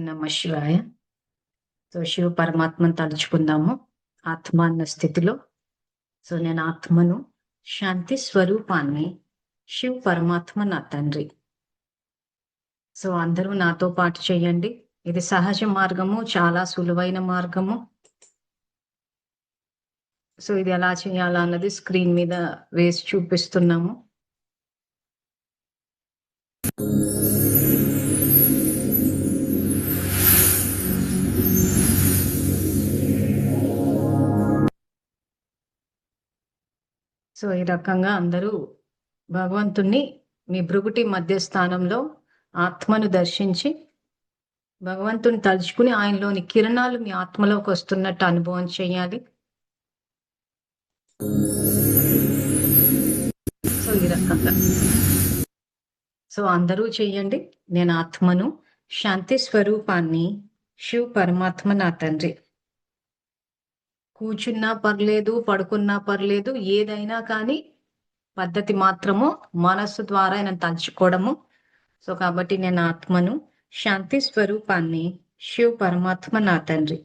నమ శివాయ. సో శివ పరమాత్మను తలుచుకుందాము ఆత్మ అన్న స్థితిలో. సో నేను ఆత్మను, శాంతి స్వరూపాన్ని, శివ పరమాత్మ నా తండ్రి. సో అందరూ నాతో పాటు చేయండి. ఇది సహజ మార్గము, చాలా సులువైన మార్గము. సో ఇది ఎలా చేయాలా అన్నది స్క్రీన్ మీద వేసి చూపిస్తున్నాము. సో ఈ రకంగా అందరూ భగవంతుణ్ణి మీ భృగుటి మధ్య స్థానంలో ఆత్మను దర్శించి భగవంతుని తలుచుకుని ఆయనలోని కిరణాలు మీ ఆత్మలోకి వస్తున్నట్టు అనుభవం చేయాలి. సో ఈ రకంగా సో అందరూ చెయ్యండి. నేను ఆత్మను, శాంతి స్వరూపాన్ని, శివ పరమాత్మ నా తండ్రి. కూర్చున్నా పర్లేదు, పడుకున్నా పర్లేదు, ఏదైనా కానీ పద్ధతి మాత్రము మనస్సు ద్వారా ఆయన తలుచుకోవడము. సో కాబట్టి నేను ఆత్మను, శాంతి స్వరూపాన్ని, శివ పరమాత్మ నా తండ్రి.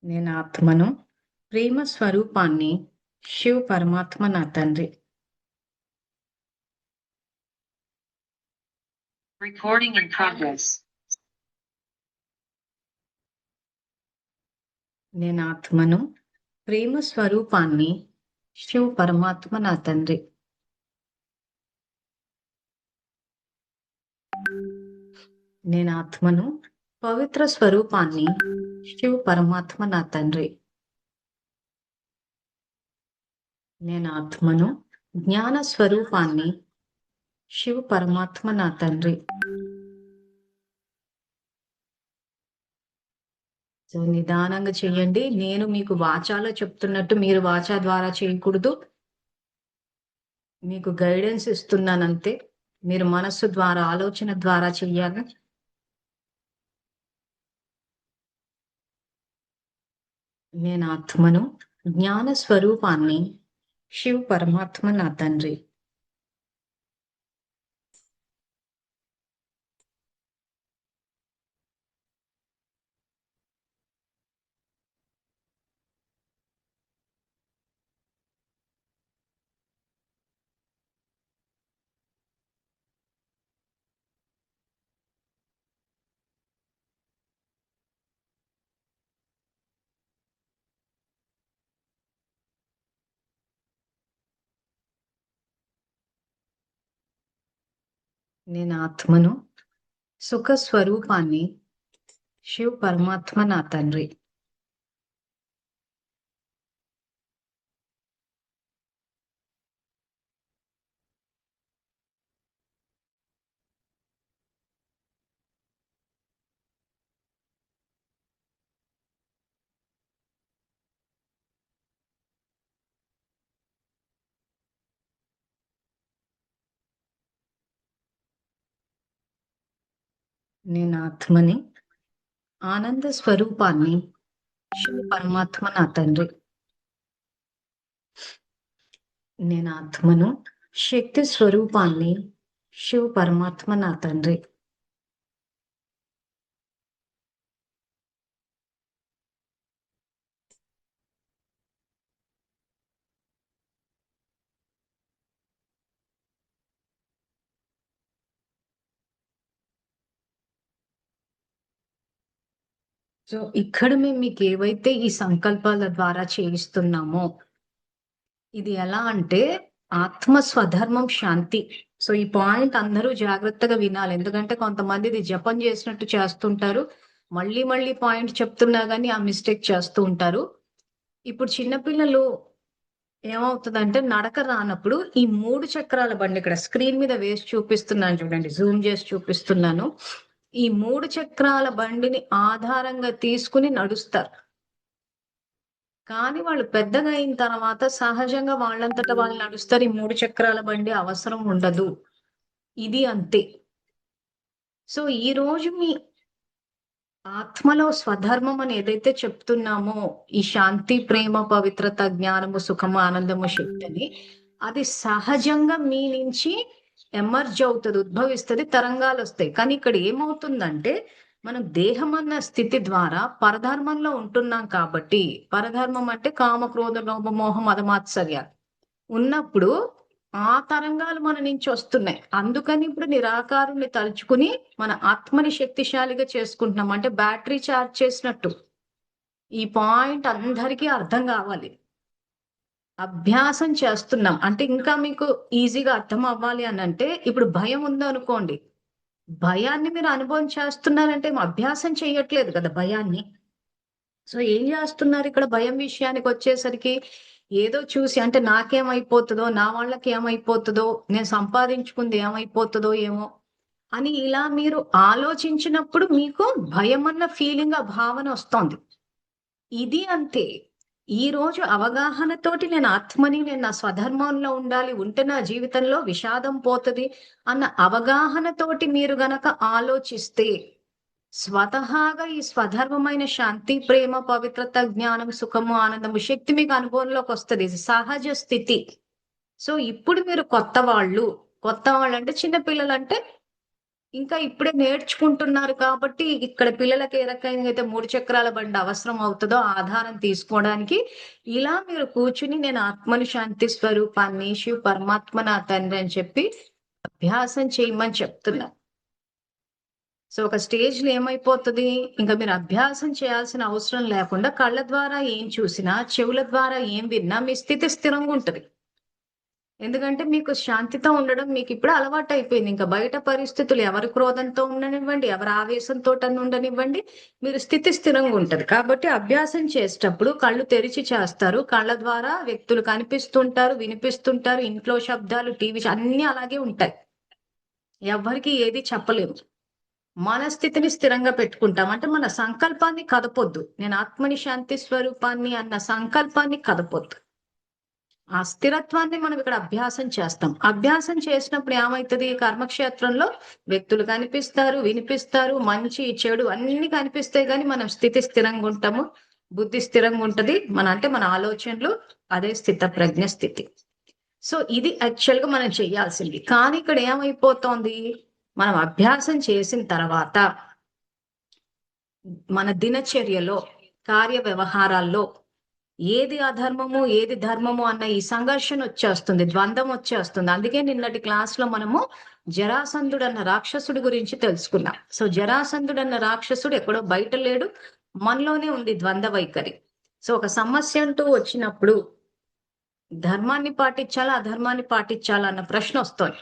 నేను ఆత్మను, ప్రేమ స్వరూపాన్ని, శివ పరమాత్మ నా తండ్రి. Recording in progress. నేను ఆత్మను, ప్రేమ స్వరూపాన్ని, శివ పరమాత్మ నా తండ్రి. నేను ఆత్మను, పవిత్ర స్వరూపాన్ని, శివ పరమాత్మ నా తండ్రి. నేను ఆత్మను, జ్ఞాన స్వరూపాన్ని, శివ పరమాత్మ నా తండ్రి. సో నిదానంగా చెయ్యండి. నేను మీకు వాచాలో చెప్తున్నట్టు మీరు వాచా ద్వారా చేయకూడదు. మీకు గైడెన్స్ ఇస్తున్నానంతే. మీరు మనస్సు ద్వారా, ఆలోచన ద్వారా చెయ్యాలి. నేను ఆత్మను, జ్ఞాన స్వరూపాన్ని, శివ పరమాత్మ నా తండ్రి. నేను ఆత్మను, సుఖ స్వరూపాన్ని, శివ పరమాత్మ నా తండ్రి. నేను ఆత్మని, ఆనంద స్వరూపాన్ని, శివ పరమాత్మ నా తండ్రి. నేను ఆత్మను, శక్తి స్వరూపాన్ని, శివ పరమాత్మ నా తండ్రి. సో ఇక్కడ మేము మీకు ఏవైతే ఈ సంకల్పాల ద్వారా చేయిస్తున్నామో ఇది ఎలా అంటే ఆత్మ స్వధర్మం శాంతి. సో ఈ పాయింట్ అందరూ జాగ్రత్తగా వినాలి. ఎందుకంటే కొంతమంది ఇది జపం చేసినట్టు చేస్తుంటారు, మళ్ళీ మళ్ళీ పాయింట్ చెప్తున్నా గానీ ఆ మిస్టేక్ చేస్తూ ఉంటారు. ఇప్పుడు చిన్నపిల్లలు ఏమవుతుందంటే నడక రానప్పుడు ఈ 3 చక్రాల బండి ఇక్కడ స్క్రీన్ మీద వేసి చూపిస్తున్నాను చూడండి, జూమ్ చేసి చూపిస్తున్నాను. ఈ 3 చక్రాల బండిని ఆధారంగా తీసుకుని నడుస్తారు. కానీ వాళ్ళు పెద్దగా అయిన తర్వాత సహజంగా వాళ్ళంతటా వాళ్ళు నడుస్తారు. ఈ 3 చక్రాల బండి అవసరం ఉండదు. ఇది అంతే. సో ఈ రోజు మీ ఆత్మలో స్వధర్మం అని ఏదైతే చెప్తున్నామో, ఈ శాంతి, ప్రేమ, పవిత్రత, జ్ఞానము, సుఖము, ఆనందము, శక్తిని, అది సహజంగా మీ నుంచి ఎమర్జ్ అవుతుంది, ఉద్భవిస్తుంది, తరంగాలు వస్తాయి. కానీ ఇక్కడ ఏమవుతుందంటే, మనం దేహం అన్న స్థితి ద్వారా పరధర్మంలో ఉంటున్నాం కాబట్టి, పరధర్మం అంటే కామ, క్రోధ, లోభ, మోహ, మదమాత్సర్యాలు ఉన్నప్పుడు ఆ తరంగాలు మన నుంచి వస్తున్నాయి. అందుకని ఇప్పుడు నిరాకారుని తలుచుకుని మన ఆత్మని శక్తిశాలిగా చేసుకుంటున్నాం. అంటే బ్యాటరీ చార్జ్ చేసినట్టు. ఈ పాయింట్ అందరికీ అర్థం కావాలి. అభ్యాసం చేస్తున్నాం అంటే ఇంకా మీకు ఈజీగా అర్థం అవ్వాలి అని అంటే, ఇప్పుడు భయం ఉందనుకోండి, భయాన్ని మీరు అనుభవం చేస్తున్నారంటే అభ్యాసం చేయట్లేదు కదా భయాన్ని. సో ఏం చేస్తున్నారు ఇక్కడ భయం విషయానికి వచ్చేసరికి, ఏదో చూసి అంటే నాకేమైపోతుందో, నా వాళ్ళకి ఏమైపోతుందో, నేను సంపాదించుకుంది ఏమైపోతుందో ఏమో అని ఇలా మీరు ఆలోచించినప్పుడు మీకు భయం అన్న ఫీలింగ్, ఆ భావన వస్తోంది. ఇది అంతే. ఈ రోజు అవగాహనతోటి నేను ఆత్మని, నేను నా స్వధర్మంలో ఉండాలి, ఉంటే నా జీవితంలో విషాదం పోతది అన్న అవగాహనతోటి మీరు గనక ఆలోచిస్తే, స్వతహాగా ఈ స్వధర్మమైన శాంతి, ప్రేమ, పవిత్రత, జ్ఞానం, సుఖము, ఆనందము, శక్తి మీకు అనుభవంలోకి వస్తుంది. ఇది సహజ స్థితి. సో ఇప్పుడు మీరు కొత్త వాళ్ళు అంటే చిన్న పిల్లలు అంటే ఇంకా ఇప్పుడే నేర్చుకుంటున్నారు కాబట్టి, ఇక్కడ పిల్లలకి ఏ రకంగా అయితే 3 చక్రాల బండి అవసరం అవుతుందో ఆధారం తీసుకోవడానికి, ఇలా మీరు కూర్చుని నేను ఆత్మని, శాంతి స్వరూపాన్ని, శివ పరమాత్మ నా తండ్రి అని చెప్పి అభ్యాసం చేయమని చెప్తున్నా. సో ఒక స్టేజ్ లో ఏమైపోతుంది, ఇంకా మీరు అభ్యాసం చేయాల్సిన అవసరం లేకుండా కళ్ళ ద్వారా ఏం చూసినా, చెవుల ద్వారా ఏం విన్నా మీ స్థితి స్థిరంగా ఉంటది. ఎందుకంటే మీకు శాంతితో ఉండడం మీకు ఇప్పుడు అలవాటు అయిపోయింది. ఇంకా బయట పరిస్థితులు ఎవరి క్రోధంతో ఉండనివ్వండి, ఎవరి ఆవేశంతో ఉండనివ్వండి, మీరు స్థితి స్థిరంగా ఉంటది. కాబట్టి అభ్యాసం చేసేటప్పుడు కళ్ళు తెరిచి చేస్తారు. కళ్ళ ద్వారా వ్యక్తులు కనిపిస్తుంటారు, వినిపిస్తుంటారు, ఇంట్లో శబ్దాలు, టీవీ అన్ని అలాగే ఉంటాయి. ఎవరికి ఏది చెప్పలేము. మన స్థితిని స్థిరంగా పెట్టుకుంటాం. అంటే మన సంకల్పాన్ని కదపొద్దు. నేను ఆత్మని, శాంతి స్వరూపాన్ని అన్న సంకల్పాన్ని కదపొద్దు. ఆ స్థిరత్వాన్ని మనం ఇక్కడ అభ్యాసం చేస్తాం. అభ్యాసం చేసినప్పుడు ఏమవుతుంది, కర్మక్షేత్రంలో వ్యక్తులు కనిపిస్తారు, వినిపిస్తారు, మంచి చెడు అన్ని కనిపిస్తాయి. కానీ మనం స్థితి స్థిరంగా ఉంటాము, బుద్ధి స్థిరంగా ఉంటది. మన ఆలోచనలు అదే స్థిత ప్రజ్ఞ స్థితి. సో ఇది యాక్చువల్ గా మనం చేయాల్సింది. కానీ ఇక్కడ ఏమైపోతోంది, మనం అభ్యాసం చేసిన తర్వాత మన దినచర్యలో, కార్య వ్యవహారాల్లో ఏది అధర్మము, ఏది ధర్మము అన్న ఈ సంఘర్షణ వచ్చేస్తుంది, ద్వంద్వం వచ్చేస్తుంది. అందుకే నిన్నటి క్లాస్ లో మనము జరాసంధుడు అన్న రాక్షసుడి గురించి తెలుసుకున్నాం. సో జరాసంధుడు అన్న రాక్షసుడు ఎక్కడో బయట లేడు, మనలోనే ఉంది ద్వంద్వ వైఖరి. సో ఒక సమస్య అంటూ వచ్చినప్పుడు ధర్మాన్ని పాటించాలా, అధర్మాన్ని పాటించాలా అన్న ప్రశ్న వస్తుంది.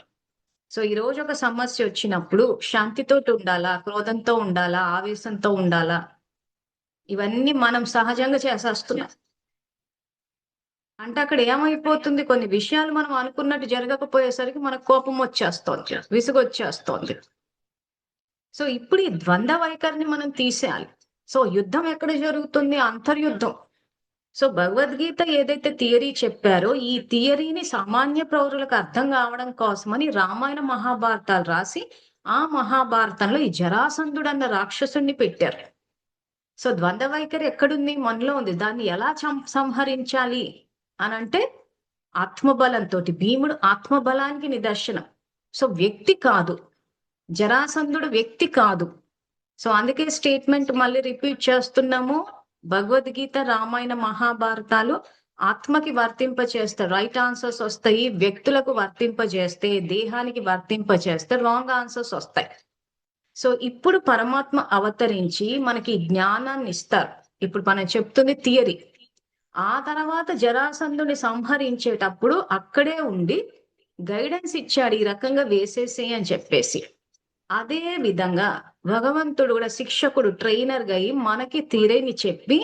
సో ఈ రోజు ఒక సమస్య వచ్చినప్పుడు శాంతితో ఉండాలా, క్రోధంతో ఉండాలా, ఆవేశంతో ఉండాలా, ఇవన్నీ మనం సహజంగా చేసేస్తున్నాం. అంటే అక్కడ ఏమైపోతుంది, కొన్ని విషయాలు మనం అనుకున్నట్టు జరగకపోయేసరికి మనకు కోపం వచ్చేస్తోంది, విసుగు వచ్చేస్తోంది. సో ఇప్పుడు ఈ ద్వంద్వ వైఖరిని మనం తీసేయాలి. సో యుద్ధం ఎక్కడ జరుగుతుంది, అంతర్యుద్ధం. సో భగవద్గీత ఏదైతే థియరీ చెప్పారో, ఈ థియరీని సామాన్య పౌరులకు అర్థం కావడం కోసమని రామాయణ మహాభారతాలు రాసి, ఆ మహాభారతంలో ఈ జరాసంధుడు అన్న రాక్షసుని పెట్టారు. సో ద్వంద్వ వైఖరి ఎక్కడుంది, మనలో ఉంది. దాన్ని ఎలా సంహరించాలి అనంటే ఆత్మబలంతో. భీముడు ఆత్మబలానికి నిదర్శనం. సో వ్యక్తి కాదు, జరాసంధుడు వ్యక్తి కాదు. సో అందుకే స్టేట్మెంట్ మళ్ళీ రిపీట్ చేస్తున్నాము. భగవద్గీత, రామాయణ మహాభారతాలు ఆత్మకి వర్తింపచేస్తే రైట్ ఆన్సర్స్ వస్తాయి, వ్యక్తులకు వర్తింపజేస్తే, దేహానికి వర్తింపజేస్తే రాంగ్ ఆన్సర్స్ వస్తాయి. సో ఇప్పుడు పరమాత్మ అవతరించి మనకి జ్ఞానాన్ని ఇస్తారు. ఇప్పుడు మనం చెప్తుంది థియరీ. ఆ తర్వాత జరాసంధుని సంహరించేటప్పుడు అక్కడే ఉండి గైడెన్స్ ఇచ్చాడు, ఈ రకంగా వేసేసే అని చెప్పేసి. అదే విధంగా భగవంతుడు కూడా శిక్షకుడు, ట్రైనర్ గా అయి మనకి థియరీని చెప్పి,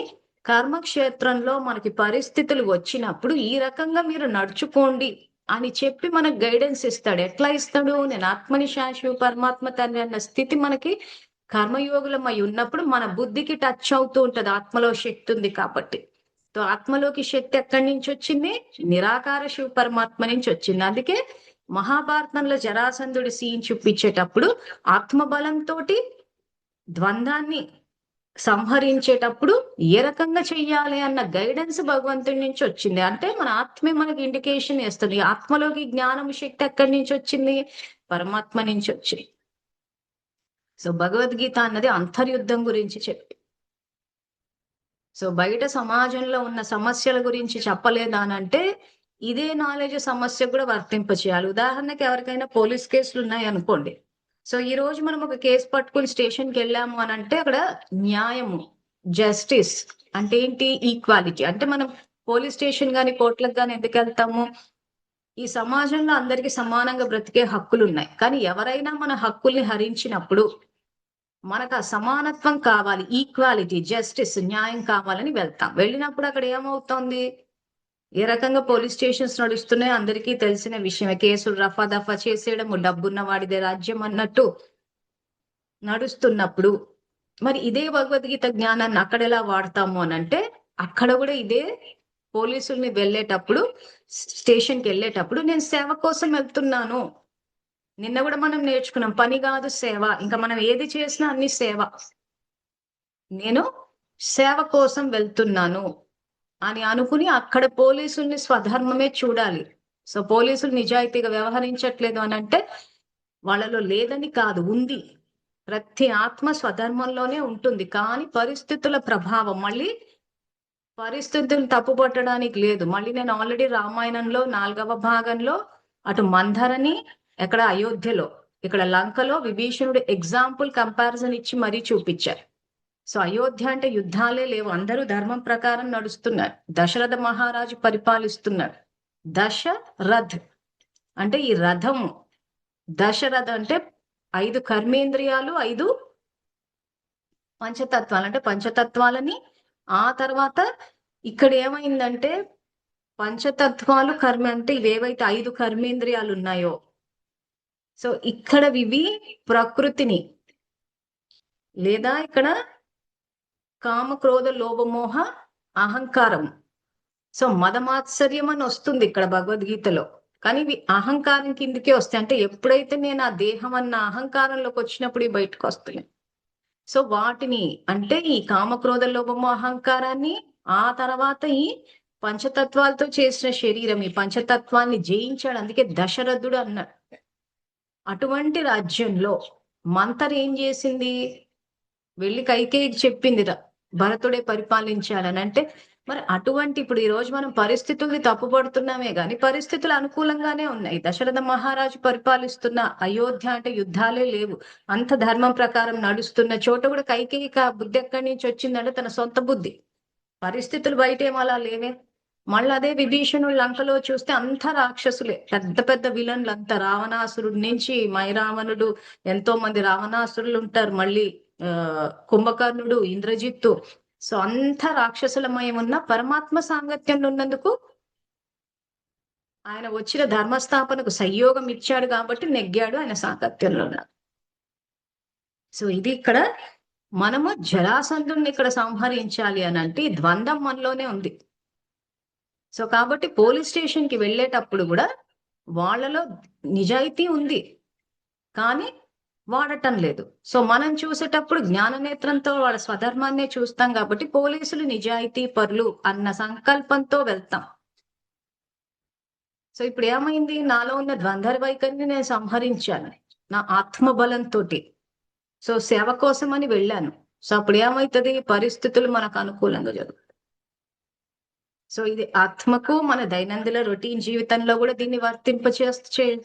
కర్మక్షేత్రంలో మనకి పరిస్థితులు వచ్చినప్పుడు ఈ రకంగా మీరు నడుచుకోండి అని చెప్పి మనకు గైడెన్స్ ఇస్తాడు. ఎట్లా ఇస్తాడు, నేను ఆత్మని, శాశ్వత పరమాత్మ తండ్రి అన్న స్థితి మనకి కర్మయోగులమై ఉన్నప్పుడు మన బుద్ధికి టచ్ అవుతూ ఉంటది. ఆత్మలో శక్తి ఉంది కాబట్టి. సో ఆత్మలోకి శక్తి ఎక్కడి నుంచి వచ్చింది, నిరాకార శివ పరమాత్మ నుంచి వచ్చింది. అందుకే మహాభారతంలో జరాసంధుడి సీన్ చూపించేటప్పుడు ఆత్మబలంతో ద్వంద్వాన్ని సంహరించేటప్పుడు ఏ రకంగా చెయ్యాలి అన్న గైడెన్స్ భగవంతుడి నుంచి వచ్చింది. అంటే మన ఆత్మే మనకి ఇండికేషన్ ఇస్తుంది. ఆత్మలోకి జ్ఞానం శక్తి ఎక్కడి నుంచి వచ్చింది? పరమాత్మ నుంచి వచ్చింది. సో భగవద్గీత అన్నది అంతర్యుద్ధం గురించి చెప్పి, సో బయట సమాజంలో ఉన్న సమస్యల గురించి చెప్పలేదా అని అంటే ఇదే నాలెడ్జ్ సమస్య కూడా వర్తింప చేయాలి. ఉదాహరణకి ఎవరికైనా పోలీస్ కేసులు ఉన్నాయి అనుకోండి. సో ఈ రోజు మనం ఒక కేసు పట్టుకుని స్టేషన్కి వెళ్ళాము అని అంటే అక్కడ న్యాయము, జస్టిస్ అంటే ఏంటి? ఈక్వాలిటీ. అంటే మనం పోలీస్ స్టేషన్ గాని కోర్టులకు గాని ఎందుకు వెళ్తాము? ఈ సమాజంలో అందరికీ సమానంగా బ్రతికే హక్కులు ఉన్నాయి. కానీ ఎవరైనా మన హక్కుల్ని హరించినప్పుడు మనకు ఆ సమానత్వం కావాలి, ఈక్వాలిటీ, జస్టిస్, న్యాయం కావాలని వెళ్తాం. వెళ్ళినప్పుడు అక్కడ ఏమవుతోంది? ఏ రకంగా పోలీస్ స్టేషన్స్ నడుస్తున్నాయో అందరికీ తెలిసిన విషయమే. కేసులు రఫా దఫా చేసేయడము, డబ్బున్న వాడిదే రాజ్యం అన్నట్టు నడుస్తున్నప్పుడు మరి ఇదే భగవద్గీత జ్ఞానాన్ని అక్కడ ఎలా వాడతాము అని అంటే అక్కడ కూడా ఇదే పోలీసుల్ని వెళ్ళేటప్పుడు, స్టేషన్కి వెళ్ళేటప్పుడు నేను సేవ కోసం వెళ్తున్నాను. నిన్న కూడా మనం నేర్చుకున్నాం, పని కాదు సేవ. ఇంకా మనం ఏది చేసినా అన్ని సేవ. నేను సేవ కోసం వెళ్తున్నాను అని అనుకుని అక్కడ పోలీసుల్ని స్వధర్మమే చూడాలి. సో పోలీసులు నిజాయితీగా వ్యవహరించట్లేదు అని అంటే వాళ్ళలో లేదని కాదు, ఉంది. ప్రతి ఆత్మ స్వధర్మంలోనే ఉంటుంది. కానీ పరిస్థితుల ప్రభావం, మళ్ళీ పరిస్థితులు తప్పుపట్టడానికి లేదు. మళ్ళీ నేను ఆల్రెడీ రామాయణంలో 4వ భాగంలో అటు మంధరని, ఎక్కడ అయోధ్యలో, ఇక్కడ లంకలో విభీషణుడు ఎగ్జాంపుల్ కంపారిజన్ ఇచ్చి మరీ చూపించారు. సో అయోధ్య అంటే యుద్ధాలే లేవు, అందరూ ధర్మం ప్రకారం నడుస్తున్నారు. దశరథ మహారాజు పరిపాలిస్తున్నాడు. దశరథ్ అంటే ఈ రథము, దశరథ అంటే 5 కర్మేంద్రియాలు, 5 పంచతత్వాలు. అంటే పంచతత్వాలని ఆ తర్వాత ఇక్కడ ఏమైందంటే పంచతత్వాలు కర్మ అంటే ఇవేవైతే 5 కర్మేంద్రియాలు ఉన్నాయో, సో ఇక్కడ ఇవి ప్రకృతిని, లేదా ఇక్కడ కామ క్రోధ లోభమోహ అహంకారం, సో మదమాత్సర్యం అని వస్తుంది ఇక్కడ భగవద్గీతలో. కానీ ఇవి అహంకారం కిందకే వస్తాయి. అంటే ఎప్పుడైతే నేను ఆ దేహం అన్న అహంకారంలోకి వచ్చినప్పుడు ఇవి బయటకు వస్తున్నాయి. సో వాటిని అంటే ఈ కామక్రోధ లోభము అహంకారాన్ని, ఆ తర్వాత ఈ పంచతత్వాలతో చేసిన శరీరం, ఈ పంచతత్వాన్ని జయించాడు. అందుకే దశరథుడు అన్నాడు. అటువంటి రాజ్యంలో మంతర్ ఏం చేసింది? వెళ్ళి కైకేయికి చెప్పింది భరతుడే పరిపాలించాలని. అంటే మరి అటువంటి ఇప్పుడు ఈ రోజు మనం పరిస్థితుల్ని తప్పుపడుతున్నామే గాని పరిస్థితులు అనుకూలంగానే ఉన్నాయి. దశరథ మహారాజు పరిపాలిస్తున్న అయోధ్య అంటే యుద్ధాలే లేవు, అంత ధర్మం ప్రకారం నడుస్తున్న చోట కూడా కైకేయికి ఆ బుద్ధి ఎక్కడి నుంచి వచ్చిందంటే తన సొంత బుద్ధి. పరిస్థితులు బయట ఏం అలా లేవే. మళ్ళీ అదే విభీషణుడు లంకలో చూస్తే అంత రాక్షసులే, పెద్ద పెద్ద విలన్లు అంతా. రావణాసురుడి నుంచి మైరావణుడు, ఎంతో మంది రావణాసురులు ఉంటారు. మళ్ళీ కుంభకర్ణుడు, ఇంద్రజిత్తు, సో అంత రాక్షసులమయం ఉన్న పరమాత్మ సాంగత్యంలో ఉన్నందుకు ఆయన వచ్చిన ధర్మస్థాపనకు సంయోగం ఇచ్చాడు కాబట్టి నెగ్గాడు ఆయన సాంగత్యంలో ఉన్నాడు. సో ఇది ఇక్కడ మనము జరాసంధుడిని ఇక్కడ సంహరించాలి అని అంటే ద్వంద్వం మనలోనే ఉంది. సో కాబట్టి పోలీస్ స్టేషన్ కి వెళ్ళేటప్పుడు కూడా వాళ్ళలో నిజాయితీ ఉంది కానీ వాడటం లేదు. సో మనం చూసేటప్పుడు జ్ఞాన నేత్రంతో వాళ్ళ స్వధర్మాన్నే చూస్తాం కాబట్టి పోలీసులు నిజాయితీ పరులు అన్న సంకల్పంతో వెళ్తాం. సో ఇప్పుడు ఏమైంది? నాలో ఉన్న ద్వంద్వ వైఖరిని నేను సంహరించాను నా ఆత్మబలంతో. సో సేవ కోసం అని వెళ్ళాను. సో అప్పుడు ఏమవుతుంది? పరిస్థితులు మనకు అనుకూలంగా జరుగుతాయి. సో ఇది ఆత్మకు మన దైనందిన రొటీన్ జీవితంలో కూడా దీన్ని వర్తింప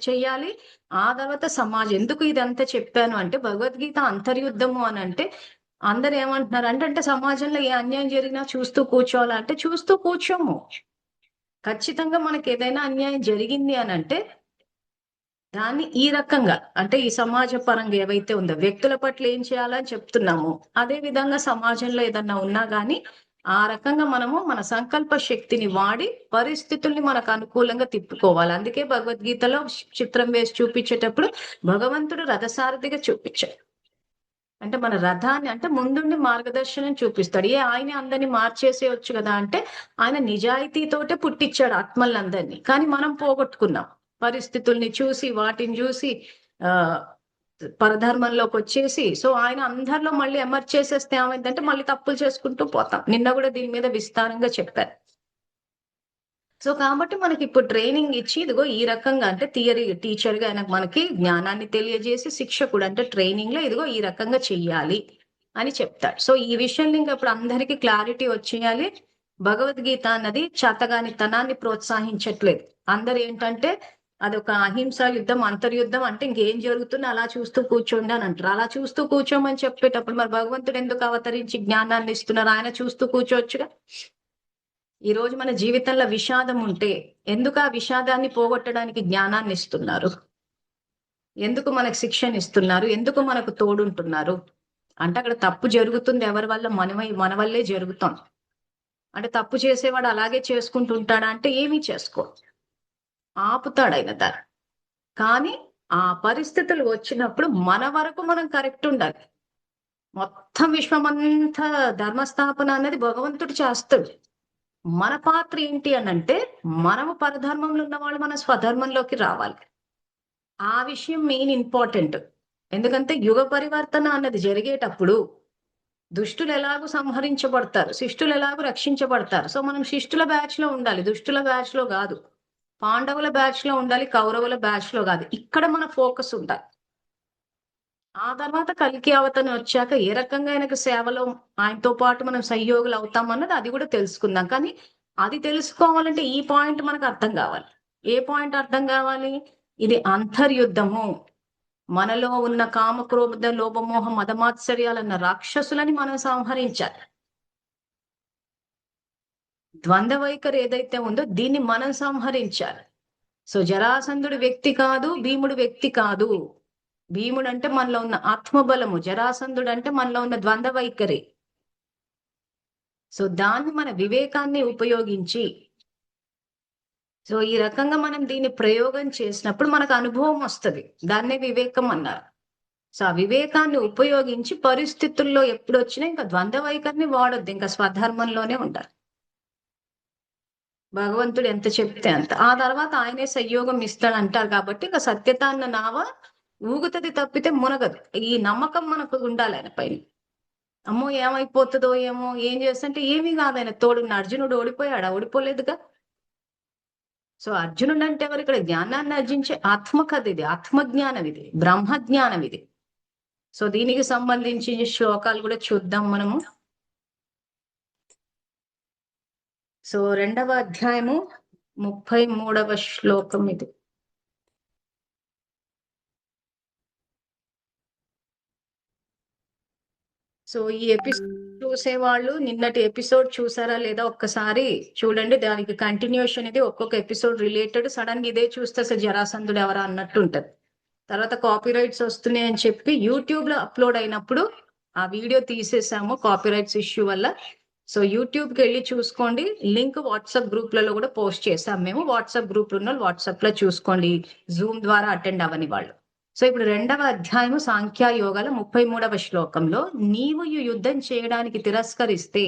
చేయాలి. ఆ తర్వాత సమాజం. ఎందుకు ఇదంతా చెప్పాను అంటే భగవద్గీత అంతర్యుద్ధము అని అంటే అందరు ఏమంటున్నారు అంటే సమాజంలో ఏ అన్యాయం జరిగినా చూస్తూ కూర్చోవాలంటే చూస్తూ కూర్చోము. ఖచ్చితంగా మనకి ఏదైనా అన్యాయం జరిగింది అని అంటే దాన్ని ఈ రకంగా అంటే ఈ సమాజ పరంగా ఏవైతే ఉందో వ్యక్తుల పట్ల ఏం చేయాలని చెప్తున్నాము, అదే విధంగా సమాజంలో ఏదన్నా ఉన్నా గానీ ఆ రకంగా మనము మన సంకల్ప శక్తిని వాడి పరిస్థితుల్ని మనకు అనుకూలంగా తిప్పుకోవాలి. అందుకే భగవద్గీతలో చిత్రం వేసి చూపించేటప్పుడు భగవంతుడు రథసారథిగా చూపించాడు. అంటే మన రథాన్ని అంటే ముందుండి మార్గదర్శనం చూపిస్తాడు. ఆయన అందరినీ మార్చేసేయచ్చు కదా అంటే ఆయన నిజాయితీతోటే పుట్టించాడు ఆత్మలందరినీ. కానీ మనం పోగొట్టుకున్నాం పరిస్థితుల్ని చూసి, వాటిని చూసి పరధర్మంలోకి వచ్చేసి సో ఆయన అందరిలో మళ్ళీ ఎమర్జ్ చేసేస్తే ఏమైందంటే మళ్ళీ తప్పులు చేసుకుంటూ పోతాం. నిన్న కూడా దీని మీద విస్తారంగా చెప్పారు. సో కాబట్టి మనకి ఇప్పుడు ట్రైనింగ్ ఇచ్చి ఇదిగో ఈ రకంగా అంటే థియరీ టీచర్ గా ఆయనకు మనకి జ్ఞానాన్ని తెలియజేసి శిక్షకుడు అంటే ట్రైనింగ్ లో ఇదిగో ఈ రకంగా చెయ్యాలి అని చెప్తాడు. సో ఈ విషయంలో ఇంకా ఇప్పుడు అందరికీ క్లారిటీ వచ్చేయాలి. భగవద్గీత అన్నది చేతగానితనాన్ని ప్రోత్సహించట్లేదు. అందరు ఏంటంటే అదొక అహింస యుద్ధం, అంతర్యుద్ధం అంటే ఇంకేం జరుగుతుందో అలా చూస్తూ కూర్చోండి అని అంటారు. అలా చూస్తూ కూర్చోమని చెప్పేటప్పుడు మరి భగవంతుడు ఎందుకు అవతరించి జ్ఞానాన్ని ఇస్తున్నారు? ఆయన చూస్తూ కూర్చోవచ్చుగా. ఈ రోజు మన జీవితంలో విషాదం ఉంటే ఎందుకు ఆ విషాదాన్ని పోగొట్టడానికి జ్ఞానాన్ని ఇస్తున్నారు? ఎందుకు మనకు శిక్షణ ఇస్తున్నారు? ఎందుకు మనకు తోడుంటున్నారు? అంటే అక్కడ తప్పు జరుగుతుంది ఎవరి వల్ల? మన వల్లే జరుగుతాం. అంటే తప్పు చేసేవాడు అలాగే చేసుకుంటుంటాడా అంటే ఏమీ చేసుకో, ఆపుతాడు ఆయన దాన్ని. కానీ ఆ పరిస్థితులు వచ్చినప్పుడు మన వరకు మనం కరెక్ట్ ఉండాలి. మొత్తం విశ్వమంతా ధర్మస్థాపన అనేది భగవంతుడు చేస్తాడు. మన పాత్ర ఏంటి అని అంటే మనము పరధర్మంలో ఉన్న వాళ్ళు మన స్వధర్మంలోకి రావాలి. ఆ విషయం మెయిన్ ఇంపార్టెంట్. ఎందుకంటే యుగ పరివర్తన అన్నది జరిగేటప్పుడు దుష్టులు ఎలాగూ సంహరించబడతారు, శిష్టులు ఎలాగూ రక్షించబడతారు. సో మనం శిష్టుల బ్యాచ్ లో ఉండాలి, దుష్టుల బ్యాచ్ లో కాదు. పాండవుల బ్యాచ్ లో ఉండాలి, కౌరవుల బ్యాచ్ లో కాదు. ఇక్కడ మన ఫోకస్ ఉండాలి. ఆ తర్వాత కల్కి అవతరణ వచ్చాక ఏ రకంగా ఆయనకు సేవలో ఆయనతో పాటు మనం సహయోగులు అవుతాం అన్నది అది కూడా తెలుసుకుందాం. కానీ అది తెలుసుకోవాలంటే ఈ పాయింట్ మనకు అర్థం కావాలి. ఏ పాయింట్ అర్థం కావాలి? ఇది అంతర్యుద్ధము. మనలో ఉన్న కామక్రోధ లోభమోహ మదమాత్సర్యాలన్న రాక్షసులని మనం సంహరించాలి. ద్వంద్వ వైఖరి ఏదైతే ఉందో దీన్ని మనం సంహరించాలి. సో జరాసంధుడు వ్యక్తి కాదు, భీముడు వ్యక్తి కాదు. భీముడు అంటే మనలో ఉన్న ఆత్మబలము, జరాసంధుడు అంటే మనలో ఉన్న ద్వంద్వ వైఖరి. సో దాన్ని మన వివేకాన్ని ఉపయోగించి సో ఈ రకంగా మనం దీన్ని ప్రయోగం చేసినప్పుడు మనకు అనుభవం వస్తుంది. దాన్నే వివేకం అన్నారు. సో ఆ వివేకాన్ని ఉపయోగించి పరిస్థితుల్లో ఎప్పుడు వచ్చినా ఇంకా ద్వంద్వ వైఖరిని వాడొద్దు, ఇంకా స్వధర్మంలోనే ఉండాలి. భగవంతుడు ఎంత చెప్తే అంత. ఆ తర్వాత ఆయనే సంయోగం ఇస్తాడు అంటారు కాబట్టి ఇంకా సత్యత అన్న నావ ఊగుతుంది తప్పితే మునగదు. ఈ నమ్మకం మనకు ఉండాలి ఆయన పైన. అమ్మో ఏమైపోతుందో ఏమో, ఏం చేస్తుంటే ఏమీ కాదు. ఆయన తోడున్న అర్జునుడు ఓడిపోయాడా? ఓడిపోలేదుగా. సో అర్జునుడు అంటే ఎవరు? ఇక్కడ జ్ఞానాన్ని అర్జించే ఆత్మ కథ ఇది, ఆత్మజ్ఞానం ఇది, బ్రహ్మజ్ఞానం ఇది. సో దీనికి సంబంధించి శ్లోకాలు కూడా చూద్దాం మనము. సో 2వ అధ్యాయము 33వ శ్లోకం ఇది. సో ఈ ఎపిసోడ్ చూసేవాళ్ళు నిన్నటి ఎపిసోడ్ చూసారా లేదా ఒక్కసారి చూడండి. దానికి కంటిన్యూషన్ ఇది. ఒక్కొక్క ఎపిసోడ్ రిలేటెడ్. సడన్ గా ఇదే చూస్తే అసలు జరాసంధుడు ఎవరా అన్నట్టు ఉంటది. తర్వాత కాపీ రైట్స్ వస్తున్నాయి అని చెప్పి యూట్యూబ్ లో అప్లోడ్ అయినప్పుడు ఆ వీడియో తీసేసాము కాపీ రైట్స్ ఇష్యూ వల్ల. సో యూట్యూబ్ కి వెళ్ళి చూసుకోండి. లింక్ వాట్సాప్ గ్రూప్లలో కూడా పోస్ట్ చేసాం మేము. వాట్సాప్ గ్రూప్ ఉన్న వాట్సాప్ లో చూసుకోండి, జూమ్ ద్వారా అటెండ్ అవని వాళ్ళు. సో ఇప్పుడు 2వ అధ్యాయము సాంఖ్యయోగాల 33వ శ్లోకంలో నీవు ఈ యుద్ధం చేయడానికి తిరస్కరిస్తే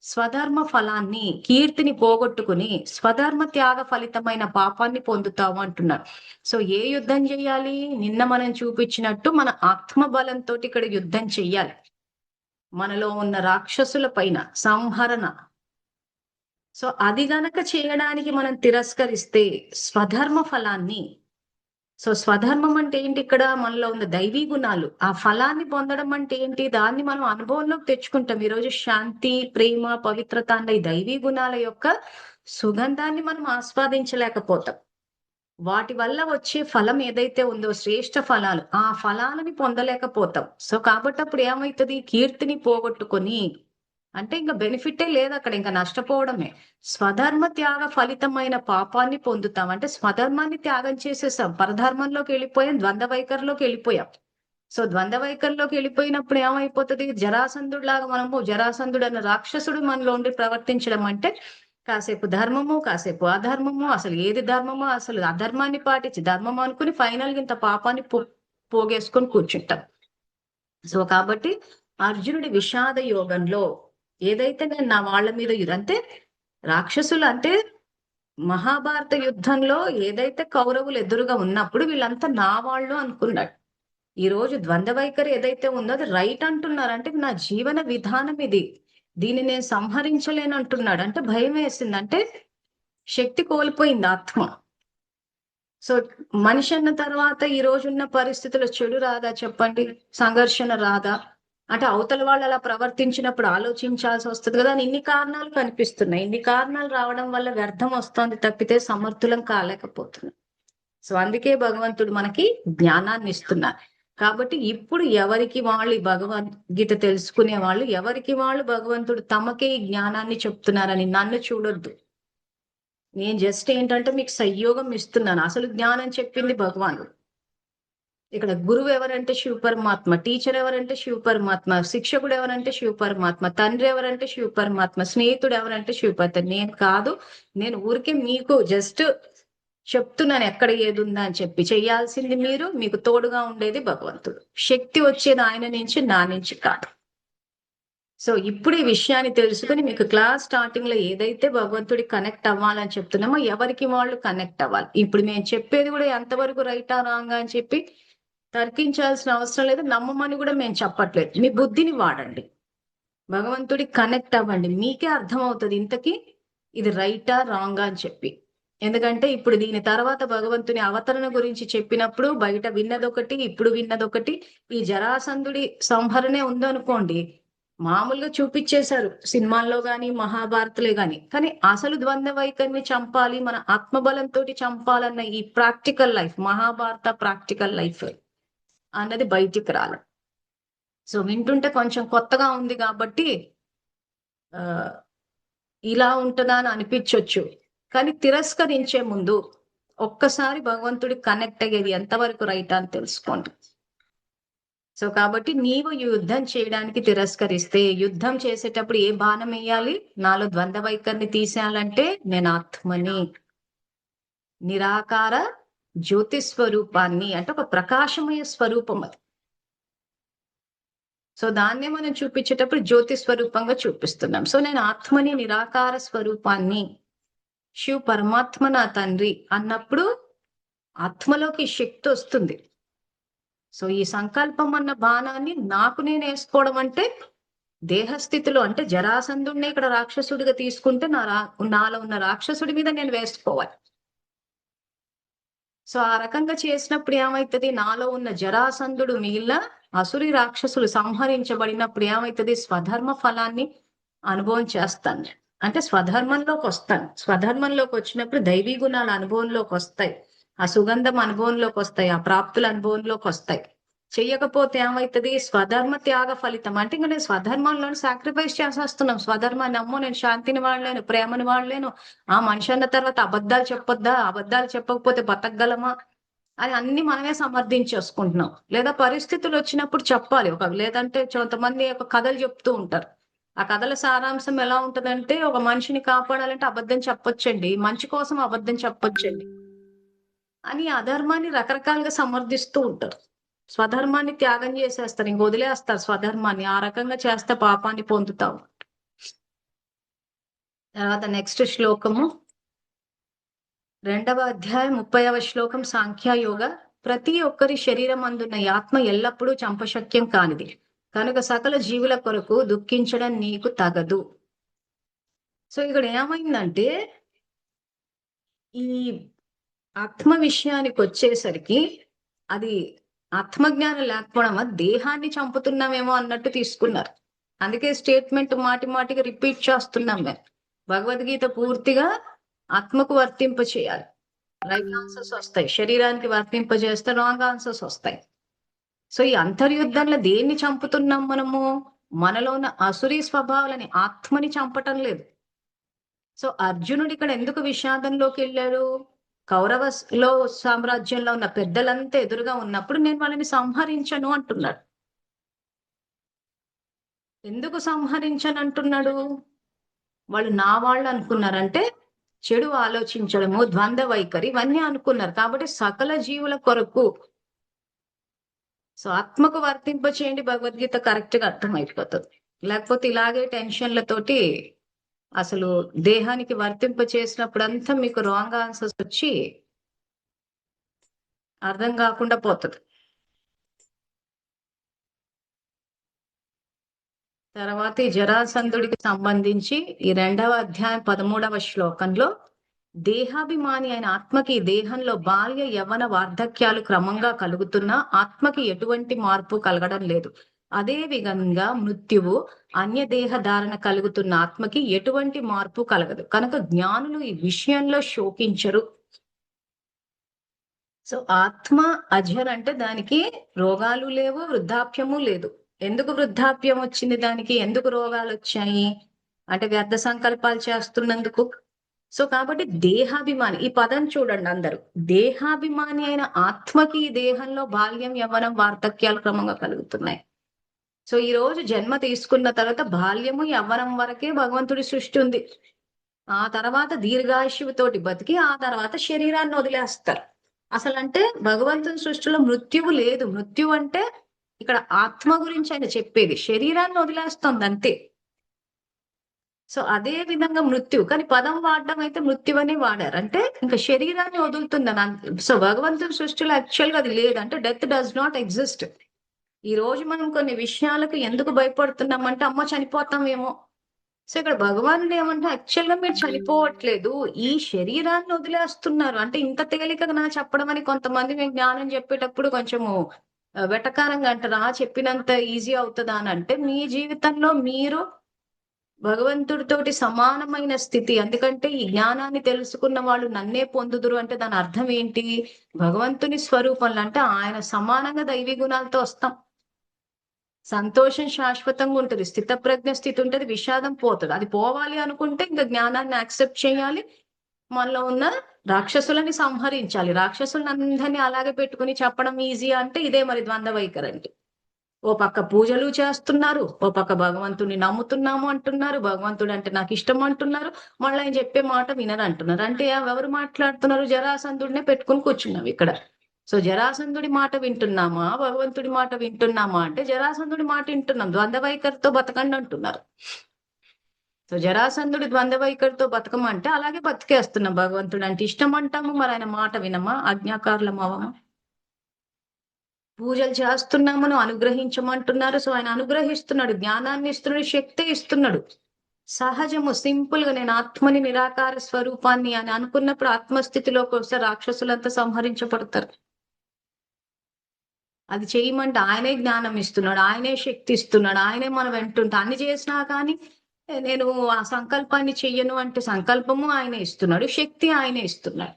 స్వధర్మ ఫలాన్ని, కీర్తిని పోగొట్టుకుని స్వధర్మ త్యాగ ఫలితమైన పాపాన్ని పొందుతావు అంటున్నారు. సో ఏ యుద్ధం చేయాలి? నిన్న మనం చూపించినట్టు మన ఆత్మబలంతో ఇక్కడ యుద్ధం చెయ్యాలి. మనలో ఉన్న రాక్షసుల పైన సంహరణ. సో అది గనక చేయడానికి మనం తిరస్కరిస్తే స్వధర్మ ఫలాన్ని, సో స్వధర్మం అంటే ఏంటి? ఇక్కడ మనలో ఉన్న దైవీ గుణాలు, ఆ ఫలాన్ని పొందడం అంటే ఏంటి? దాన్ని మనం అనుభవంలోకి తెచ్చుకుంటాం. ఈరోజు శాంతి, ప్రేమ, పవిత్రత అన్న ఈ దైవీ గుణాల యొక్క సుగంధాన్ని మనం ఆస్వాదించలేకపోతాం. వాటి వల్ల వచ్చే ఫలం ఏదైతే ఉందో శ్రేష్ఠ ఫలాలు, ఆ ఫలాలని పొందలేకపోతాం. సో కాబట్టి అప్పుడు ఏమవుతుంది? కీర్తిని పోగొట్టుకొని అంటే ఇంకా బెనిఫిటే లేదు అక్కడ, ఇంకా నష్టపోవడమే. స్వధర్మ త్యాగ ఫలితమైన పాపాన్ని పొందుతాం. అంటే స్వధర్మాన్ని త్యాగం చేసేసాం, పరధర్మంలోకి వెళ్ళిపోయాం, ద్వంద్వ వైఖరిలోకి వెళ్ళిపోయాం. సో ద్వంద్వ వైఖరిలోకి వెళ్ళిపోయినప్పుడు ఏమైపోతుంది? జరాసంధుడు లాగా మనము, జరాసంధుడు అన్న రాక్షసుడు మనలో ఉండి ప్రవర్తించడం అంటే కాసేపు ధర్మము, కాసేపు అధర్మము, అసలు ఏది ధర్మమో అసలు అధర్మాన్ని పాటించి ధర్మం అనుకుని ఫైనల్ గా ఇంత పాపాన్ని పోగేసుకొని కూర్చుంటాం. సో కాబట్టి అర్జునుడి విషాద యోగంలో ఏదైతే నేను నా వాళ్ళ మీద అంటే రాక్షసులు అంటే మహాభారత యుద్ధంలో ఏదైతే కౌరవులు ఎదురుగా ఉన్నప్పుడు వీళ్ళంతా నా వాళ్ళు అనుకున్నాడు. ఈ రోజు ద్వంద్వ వైఖరి ఏదైతే ఉందో అది రైట్ అంటున్నారు. అంటే నా జీవన విధానం ఇది, దీన్ని నేను సంహరించలేను అంటున్నాడు. అంటే భయం వేసింది, అంటే శక్తి కోల్పోయింది ఆత్మ. సో మనిషి అన్న తర్వాత ఈ రోజున్న పరిస్థితుల్లో చెడు రాదా చెప్పండి, సంఘర్షణ రాదా? అంటే అవతల వాళ్ళు అలా ప్రవర్తించినప్పుడు ఆలోచించాల్సి వస్తుంది కదా అని ఇన్ని కారణాలు కనిపిస్తున్నాయి. ఇన్ని కారణాలు రావడం వల్ల వ్యర్థం వస్తుంది తప్పితే సమర్థులం కాలేకపోతున్నాం. సో అందుకే భగవంతుడు మనకి జ్ఞానాన్ని ఇస్తున్నారు. కాబట్టి ఇప్పుడు ఎవరికి వాళ్ళు ఈ భగవద్గీత తెలుసుకునే వాళ్ళు ఎవరికి వాళ్ళు భగవంతుడు తమకే ఈ జ్ఞానాన్ని చెప్తున్నారని నన్ను చూడొద్దు. నేను జస్ట్ ఏంటంటే మీకు సంయోగం ఇస్తున్నాను. అసలు జ్ఞానం చెప్పింది భగవానుడు. ఇక్కడ గురువు ఎవరంటే శివ పరమాత్మ, టీచర్ ఎవరంటే శివ పరమాత్మ, శిక్షకుడు ఎవరంటే శివ పరమాత్మ, తండ్రి ఎవరంటే శివ పరమాత్మ, స్నేహితుడు ఎవరంటే శివ పరమాత్మ. నేను కాదు, నేను ఊరికే మీకు జస్ట్ చెప్తున్నాను ఎక్కడ ఏది ఉందా అని చెప్పి. చెయ్యాల్సింది మీరు, మీకు తోడుగా ఉండేది భగవంతుడు. శక్తి వచ్చేది ఆయన నుంచి, నా నుంచి కాదు. సో ఇప్పుడు ఈ విషయాన్ని తెలుసుకుని మీకు క్లాస్ స్టార్టింగ్ లో ఏదైతే భగవంతుడి కనెక్ట్ అవ్వాలని చెప్తున్నామో ఎవరికి వాళ్ళు కనెక్ట్ అవ్వాలి. ఇప్పుడు మేము చెప్పేది కూడా ఎంతవరకు రైటా రాంగా అని చెప్పి తర్కించాల్సిన అవసరం లేదు, నమ్మమని కూడా మేము చెప్పట్లేదు. మీ బుద్ధిని వాడండి, భగవంతుడి కనెక్ట్ అవ్వండి, మీకే అర్థమవుతుంది ఇంతకీ ఇది రైటా రాంగా అని చెప్పి. ఎందుకంటే ఇప్పుడు దీని తర్వాత భగవంతుని అవతరణ గురించి చెప్పినప్పుడు బయట విన్నదొకటి, ఇప్పుడు విన్నదొకటి. ఈ జరాసంధుడి సంహరణే ఉందనుకోండి, మామూలుగా చూపించేశారు సినిమాల్లో గాని మహాభారతలే గాని, కానీ అసలు ద్వంద్వ వైఖరిని చంపాలి, మన ఆత్మబలంతో చంపాలన్న ఈ practical life, Mahabharata practical life అన్నది బయటికి రాలి. సో వింటుంటే కొంచెం కొత్తగా ఉంది కాబట్టి ఆ ఇలా ఉంటుందా అని అనిపించవచ్చు, కానీ తిరస్కరించే ముందు ఒక్కసారి భగవంతుడి కనెక్ట్ అయ్యేది ఎంతవరకు రైట్ అని తెలుసుకోండి. సో కాబట్టి నీవు యుద్ధం చేయడానికి తిరస్కరిస్తే, యుద్ధం చేసేటప్పుడు ఏ బాణం వేయాలి? నాలో ద్వంద్వ వైఖరిని తీసేయాలంటే నేను ఆత్మని, నిరాకార జ్యోతి స్వరూపాన్ని, అంటే ఒక ప్రకాశమయ స్వరూపం అది. సో దాన్నే మనం చూపించేటప్పుడు జ్యోతి స్వరూపంగా చూపిస్తున్నాం. సో నేను ఆత్మని, నిరాకార స్వరూపాన్ని, శివ పరమాత్మ నా తండ్రి అన్నప్పుడు ఆత్మలోకి శక్తి వస్తుంది. సో ఈ సంకల్పం అన్న బాణాన్ని నాకు నేను వేసుకోవడం అంటే దేహస్థితిలో, అంటే జరాసంధుడిని ఇక్కడ రాక్షసుడిగా తీసుకుంటే నాలో ఉన్న రాక్షసుడి మీద నేను వేసుకోవాలి. సో ఆ రకంగా చేసినప్పుడు ఏమైతుంది, నాలో ఉన్న జరాసంధుడు మిగిలిన అసురి రాక్షసులు సంహరించబడినప్పుడు ఏమైతుంది, స్వధర్మ ఫలాన్ని అనుభవం చేస్తాను. అంటే స్వధర్మంలోకి వస్తాను. స్వధర్మంలోకి వచ్చినప్పుడు దైవీ గుణాల అనుభవంలోకి వస్తాయి, ఆ సుగంధం అనుభవంలోకి వస్తాయి, ఆ ప్రాప్తుల అనుభవంలోకి వస్తాయి. చెయ్యకపోతే ఏమవుతుంది, స్వధర్మ త్యాగ ఫలితం. అంటే ఇంకా నేను స్వధర్మంలో సాక్రిఫైస్ చేసేస్తున్నాం. స్వధర్మాన్ని అమ్మో నేను శాంతిని వాడలేను, ప్రేమని వాడలేను, ఆ మనిషి అన్న తర్వాత అబద్ధాలు చెప్పొద్దా, అబద్ధాలు చెప్పకపోతే బతకగలమా అని అన్ని మనమే సమర్థించేసుకుంటున్నాం. లేదా పరిస్థితులు వచ్చినప్పుడు చెప్పాలి లేదంటే కొంతమంది ఒక కథలు చెప్తూ ఉంటారు. ఆ కథల సారాంశం ఎలా ఉంటదంటే, ఒక మనిషిని కాపాడాలంటే అబద్ధం చెప్పొచ్చండి, మంచి కోసం అబద్ధం చెప్పొచ్చండి అని అధర్మాన్ని రకరకాలుగా సమర్థిస్తూ ఉంటారు. స్వధర్మాన్ని త్యాగం చేసేస్తారు, ఇంక వదిలేస్తారు స్వధర్మాన్ని. ఆ రకంగా చేస్తే పాపాన్ని పొందుతావు. తర్వాత నెక్స్ట్ శ్లోకము 2వ అధ్యాయం 30వ శ్లోకం. సాంఖ్యయోగ. ప్రతి ఒక్కరి శరీరం అందున్న ఆత్మ ఎల్లప్పుడూ చంపశక్యం కానిది కనుక సకల జీవుల కొరకు దుఃఖించడం నీకు తగదు. సో ఇక్కడ ఏమైందంటే, ఈ ఆత్మ విషయానికి వచ్చేసరికి అది ఆత్మజ్ఞానం లేకపోవడం దేహాన్ని చంపుతున్నామేమో అన్నట్టు తీసుకున్నారు. అందుకే స్టేట్మెంట్ మాటి మాటిగా రిపీట్ చేస్తున్నాం మేము. భగవద్గీత పూర్తిగా ఆత్మకు వర్తింప చేయాలి, రైట్ ఆన్సర్స్ వస్తాయి. శరీరానికి వర్తింప చేస్తే రాంగ్ ఆన్సర్స్ వస్తాయి. సో ఈ అంతర్యుద్ధంలో దేన్ని చంపుతున్నాం మనము? మనలో ఉన్న అసురీ స్వభావాలని, ఆత్మని చంపటం లేదు. సో అర్జునుడు ఇక్కడ ఎందుకు విషాదంలోకి వెళ్ళాడు? కౌరవలో సామ్రాజ్యంలో ఉన్న పెద్దలంతా ఎదురుగా ఉన్నప్పుడు నేను వాళ్ళని సంహరించను అంటున్నాడు. ఎందుకు సంహరించను అంటున్నాడు? వాళ్ళు నా వాళ్ళు అనుకున్నారంటే చెడు ఆలోచించడము, ద్వంద్వ వైఖరి ఇవన్నీ అనుకున్నారు. కాబట్టి సకల జీవుల కొరకు. సో ఆత్మకు వర్తింప చేయండి, భగవద్గీత కరెక్ట్ గా అర్థమైపోతుంది. లేకపోతే ఇలాగే టెన్షన్లతోటి అసలు దేహానికి వర్తింప చేసినప్పుడు అంతా మీకు రాంగ్ ఆన్సర్స్ వచ్చి అర్థం కాకుండా పోతుంది. తర్వాత ఈ జరాసంధుడికి సంబంధించి ఈ 2వ అధ్యాయం 13వ శ్లోకంలో దేహాభిమాని అయిన ఆత్మకి ఈ దేహంలో బాల్య యవ్వన వార్ధక్యాలు క్రమంగా కలుగుతున్నా ఆత్మకి ఎటువంటి మార్పు కలగడం లేదు. అదే విధంగా మృత్యువు అన్య దేహ ధారణ కలుగుతున్న ఆత్మకి ఎటువంటి మార్పు కలగదు. కనుక జ్ఞానులు ఈ విషయంలో శోకించరు. సో ఆత్మ అజర్ అంటే దానికి రోగాలు లేవు, వృద్ధాప్యము లేదు. ఎందుకు వృద్ధాప్యం వచ్చింది దానికి? ఎందుకు రోగాలు వచ్చాయి అంటే వ్యర్థ సంకల్పాలు చేస్తున్నందుకు. సో కాబట్టి దేహాభిమాని, ఈ పదం చూడండి అందరూ, దేహాభిమాని అయిన ఆత్మకి ఈ దేహంలో బాల్యం యవ్వనం వార్ధక్యాలు క్రమంగా కలుగుతున్నాయి. సో ఈ రోజు జన్మ తీసుకున్న తర్వాత బాల్యము యవ్వనం వరకే భగవంతుడి సృష్టి ఉంది. ఆ తర్వాత దీర్ఘాయువుతోటి బతికి ఆ తర్వాత శరీరాన్ని వదిలేస్తారు. అసలు అంటే భగవంతుని సృష్టిలో మృత్యువు లేదు. మృత్యు అంటే ఇక్కడ ఆత్మ గురించి ఆయన చెప్పేది, శరీరాన్ని వదిలేస్తుంది అంతే. సో అదే విధంగా మృత్యు, కానీ పదం వాడడం అయితే మృత్యు అని వాడారు, అంటే ఇంకా శరీరాన్ని వదులుతుందని. సో భగవంతుని సృష్టిలో యాక్చువల్ గా అది లేదు, అంటే డెత్ డస్ నాట్ ఎగ్జిస్ట్. ఈ రోజు మనం కొన్ని విషయాలకు ఎందుకు భయపడుతున్నామంటే అమ్మో చనిపోతామేమో. సో ఇక్కడ భగవానుడు ఏమంటే యాక్చువల్ గా మీరు చనిపోవట్లేదు, ఈ శరీరాన్ని వదిలేస్తున్నారు. అంటే ఇంత తేలికగా నా చెప్పడం అని కొంతమంది మేము జ్ఞానం చెప్పేటప్పుడు కొంచెము వెటకారంగా అంటారు, చెప్పినంత ఈజీ అవుతుందా అని. అంటే మీ జీవితంలో మీరు భగవంతుడితోటి సమానమైన స్థితి, ఎందుకంటే ఈ జ్ఞానాన్ని తెలుసుకున్న వాళ్ళు నన్నే పొందుదురు అంటే దాని అర్థం ఏంటి? భగవంతుని స్వరూపంలో అంటే ఆయన సమానంగా దైవీ గుణాలతో వస్తాం. సంతోషం శాశ్వతంగా ఉంటుంది, స్థితప్రజ్ఞ స్థితి ఉంటుంది, విషాదం పోతుంది. అది పోవాలి అనుకుంటే ఇంకా జ్ఞానాన్ని యాక్సెప్ట్ చేయాలి, మనలో ఉన్న రాక్షసులని సంహరించాలి. రాక్షసులందరినీ అలాగే పెట్టుకుని చెప్పడం ఈజీ అంటే ఇదే మరి ద్వంద్వ వైఖరండి. ఓ పక్క పూజలు చేస్తున్నారు, ఓ పక్క భగవంతుని నమ్ముతున్నాము అంటున్నారు, భగవంతుడు అంటే నాకు ఇష్టం అంటున్నారు, మళ్ళీ ఆయన చెప్పే మాట వినరు అంటున్నారు. అంటే ఎవరు మాట్లాడుతున్నారు? జరాసంధుడినే పెట్టుకుని కూర్చున్నాం ఇక్కడ. సో జరాసంధుడి మాట వింటున్నామా, భగవంతుడి మాట వింటున్నామా అంటే జరాసంధుడి మాట వింటున్నాం. ద్వంద్వ వైఖరితో బతకండి అంటున్నారు. సో జరాసంధుడి ద్వంద్వ వైఖరితో బతకమంటే అలాగే బతికేస్తున్నాం. భగవంతుడు అంటే ఇష్టం అంటాము, మరి ఆయన మాట వినమా? ఆజ్ఞాకారులం అవమా? పూజలు చేస్తున్నామను అనుగ్రహించమంటున్నారు, సో ఆయన అనుగ్రహిస్తున్నాడు, జ్ఞానాన్ని ఇస్తున్నాడు, శక్తి ఇస్తున్నాడు. సహజము సింపుల్ గా నేను ఆత్మని నిరాకార స్వరూపాన్ని అని అనుకున్నప్పుడు ఆత్మస్థితిలోకి వస్తే రాక్షసులంతా సంహరించబడతారు. అది చేయమంటే ఆయనే జ్ఞానం ఇస్తున్నాడు, ఆయనే శక్తి ఇస్తున్నాడు, ఆయనే మనం వెంటుంటే అన్ని చేసినా కానీ నేను ఆ సంకల్పాన్ని చెయ్యను అంటే సంకల్పము ఆయనే ఇస్తున్నాడు, శక్తి ఆయనే ఇస్తున్నాడు.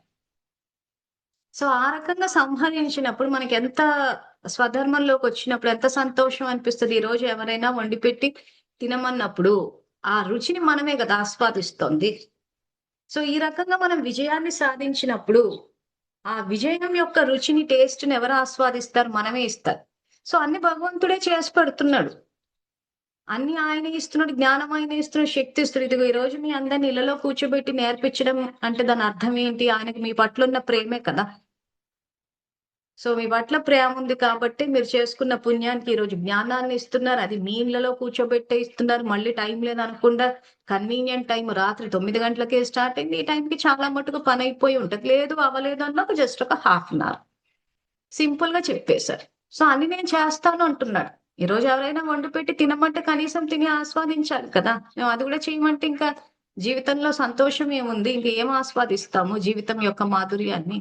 సో ఆ రకంగా సంహరించినప్పుడు మనకి ఎంత స్వధర్మంలోకి వచ్చినప్పుడు ఎంత సంతోషం అనిపిస్తుంది. ఈ రోజు ఎవరైనా వండి పెట్టి తినమన్నప్పుడు ఆ రుచిని మనమే కదా ఆస్వాదిస్తోంది. సో ఈ రకంగా మనం విజయాన్ని సాధించినప్పుడు ఆ విజయం యొక్క రుచిని, టేస్ట్ ని ఎవరు ఆస్వాదిస్తారు? మనమే ఇస్తారు. సో అన్ని భగవంతుడే చేసి పెడుతున్నాడు, అన్ని ఆయనే ఇస్తున్నాడు, జ్ఞానం ఆయనే ఇస్తున్నాడు, శక్తి ఇస్తున్నాడు. ఇదిగో ఈ రోజు మీ అందరిని ఇళ్లలో కూర్చోబెట్టి నేర్పించడం అంటే దాని అర్థం ఏంటి? ఆయనకి మీ పట్ల ఉన్న ప్రేమే కదా. సో మీ పట్ల ప్రేమ ఉంది కాబట్టి మీరు చేసుకున్న పుణ్యానికి ఈ రోజు జ్ఞానాన్ని ఇస్తున్నారు, అది మీ ఇళ్లలో కూర్చోబెట్టే ఇస్తున్నారు. మళ్ళీ టైం లేదనకుండా కన్వీనియంట్ టైం రాత్రి 9 గంటలకే స్టార్ట్ అయింది, ఈ టైంకి చాలా మటుకు పని అయిపోయి ఉంటది. లేదు అవ్వలేదు అన్న జస్ట్ ఒక ½ సింపుల్ గా చెప్పేశారు. సో అన్ని నేను చేస్తాను అంటున్నాడు. ఈ రోజు ఎవరైనా వండి పెట్టి తినమంటే కనీసం తిని ఆస్వాదించాలి కదా. మేము అది కూడా చేయమంటే ఇంకా జీవితంలో సంతోషం ఏముంది? ఇంకా ఏం ఆస్వాదిస్తాము జీవితం యొక్క మాధుర్యాన్ని?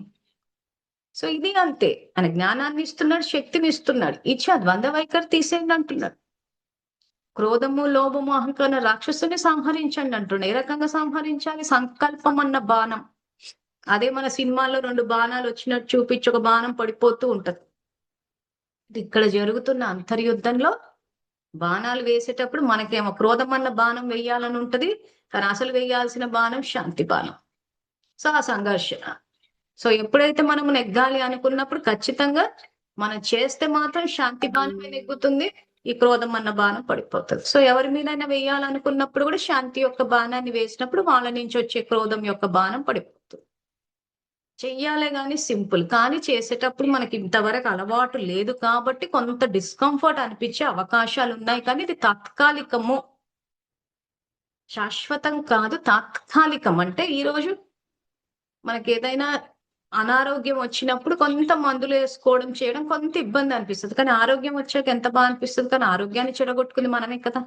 సో ఇది అంతే, ఆయన జ్ఞానాన్ని ఇస్తున్నాడు, శక్తిని ఇస్తున్నాడు, ఇచ్చి ఆ ద్వంద్వ వైఖరి తీసేయండి అంటున్నాడు. క్రోధము, లోభము, అహంకార రాక్షసుని సంహరించండి అంటున్నాడు. ఏ రకంగా సంహరించాలి? సంకల్పం అన్న బాణం. అదే మన సినిమాల్లో 2 బాణాలు వచ్చినట్టు చూపించి ఒక బాణం పడిపోతూ ఉంటది. ఇక్కడ జరుగుతున్న అంతర్యుద్ధంలో బాణాలు వేసేటప్పుడు మనకేమో క్రోధం అన్న బాణం వేయాలని ఉంటది, కానీ అసలు వేయాల్సిన బాణం శాంతి బాణం. సో ఆ సంఘర్షణ. సో ఎప్పుడైతే మనం నెగ్గాలి అనుకున్నప్పుడు ఖచ్చితంగా మనం చేస్తే మాత్రం శాంతి బాణమే నెగ్గుతుంది, ఈ క్రోధం అన్న బాణం పడిపోతుంది. సో ఎవరి మీదైనా వేయాలనుకున్నప్పుడు కూడా శాంతి యొక్క బాణాన్ని వేసినప్పుడు వాళ్ళ నుంచి వచ్చే క్రోధం యొక్క బాణం పడిపోతుంది. చెయ్యాలే గాని సింపుల్, కానీ చేసేటప్పుడు మనకి ఇంతవరకు అలవాటు లేదు కాబట్టి కొంత డిస్కంఫర్ట్ అనిపించే అవకాశాలు ఉన్నాయి, కానీ ఇది తాత్కాలికము, శాశ్వతం కాదు, తాత్కాలికం. అంటే ఈ రోజు మనకి ఏదైనా అనారోగ్యం వచ్చినప్పుడు కొంత మందులు వేసుకోవడం చేయడం కొంత ఇబ్బంది అనిపిస్తుంది, కానీ ఆరోగ్యం వచ్చాక ఎంత బాగా అనిపిస్తుంది. కానీ ఆరోగ్యాన్ని చెడగొట్టుకుంది మనమే కదా.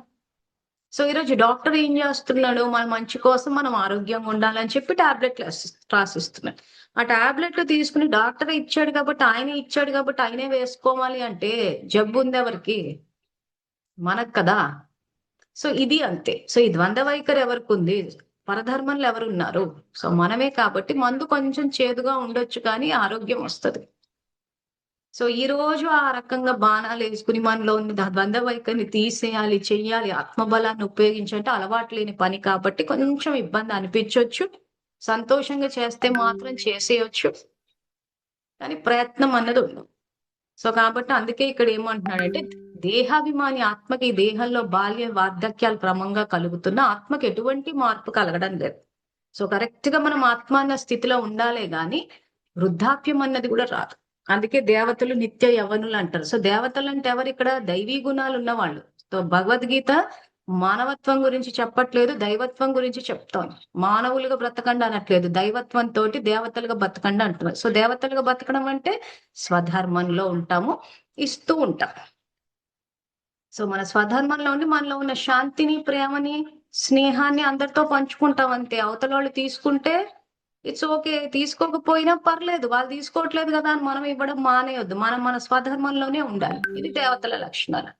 సో ఈరోజు డాక్టర్ ఏం చేస్తున్నాడు, మన మంచి కోసం మనం ఆరోగ్యంగా ఉండాలని చెప్పి టాబ్లెట్లు రాసిస్తున్నాడు. ఆ టాబ్లెట్లు తీసుకుని డాక్టర్ ఇచ్చాడు కాబట్టి ఆయనే వేసుకోవాలి అంటే జబ్బు ఉంది ఎవరికి? మనకు కదా. సో ఇది అంతే. సో ఈ ద్వంద్వ వైఖరి ఎవరికి ఉంది? పరధర్మంలో ఎవరు ఉన్నారు? సో మనమే. కాబట్టి మందు కొంచెం చేదుగా ఉండొచ్చు కానీ ఆరోగ్యం వస్తుంది. సో ఈ రోజు ఆ రకంగా బాణాలు వేసుకుని మనలో ఉన్న ద్వంద్వ వైఖరిని తీసేయాలి, చెయ్యాలి, ఆత్మబలాన్ని ఉపయోగించంటే అలవాటు లేని పని కాబట్టి కొంచెం ఇబ్బంది అనిపించవచ్చు. సంతోషంగా చేస్తే మాత్రం చేసేయచ్చు, కానీ ప్రయత్నం అన్నది ఉండదు. సో కాబట్టి అందుకే ఇక్కడ ఏమంటున్నాడంటే, దేహాభిమాని ఆత్మకి ఈ దేహంలో బాల్య వార్ధక్యాలు క్రమంగా కలుగుతున్న ఆత్మకి ఎటువంటి మార్పు కలగడం లేదు. సో కరెక్ట్ గా మనం ఆత్మ అన్న స్థితిలో ఉండాలే గాని వృద్ధాప్యం అన్నది కూడా రాదు. అందుకే దేవతలు నిత్య యవ్వనులు అంటారు. సో దేవతలు అంటే ఎవరు? ఇక్కడ దైవీ గుణాలు ఉన్నవాళ్ళు. సో భగవద్గీత మానవత్వం గురించి చెప్పట్లేదు, దైవత్వం గురించి చెప్తోంది. మానవులుగా బ్రతకండి అనట్లేదు, దైవత్వం తోటి దేవతలుగా బతకండి అంటున్నారు. సో దేవతలుగా బతకడం అంటే స్వధర్మంలో ఉంటాము, ఇస్తూ ఉంటాం. సో మన స్వధర్మంలో ఉండి మనలో ఉన్న శాంతిని, ప్రేమని, స్నేహాన్ని అందరితో పంచుకుంటాం అంతే. అవతల వాళ్ళు తీసుకుంటే ఇట్స్ ఓకే, తీసుకోకపోయినా పర్లేదు, వాళ్ళు తీసుకోవట్లేదు కదా అని మనం ఇవ్వడం మానేయొద్దు. మనం మన స్వధర్మంలోనే ఉండాలి. ఇది దేవతల లక్షణాలు.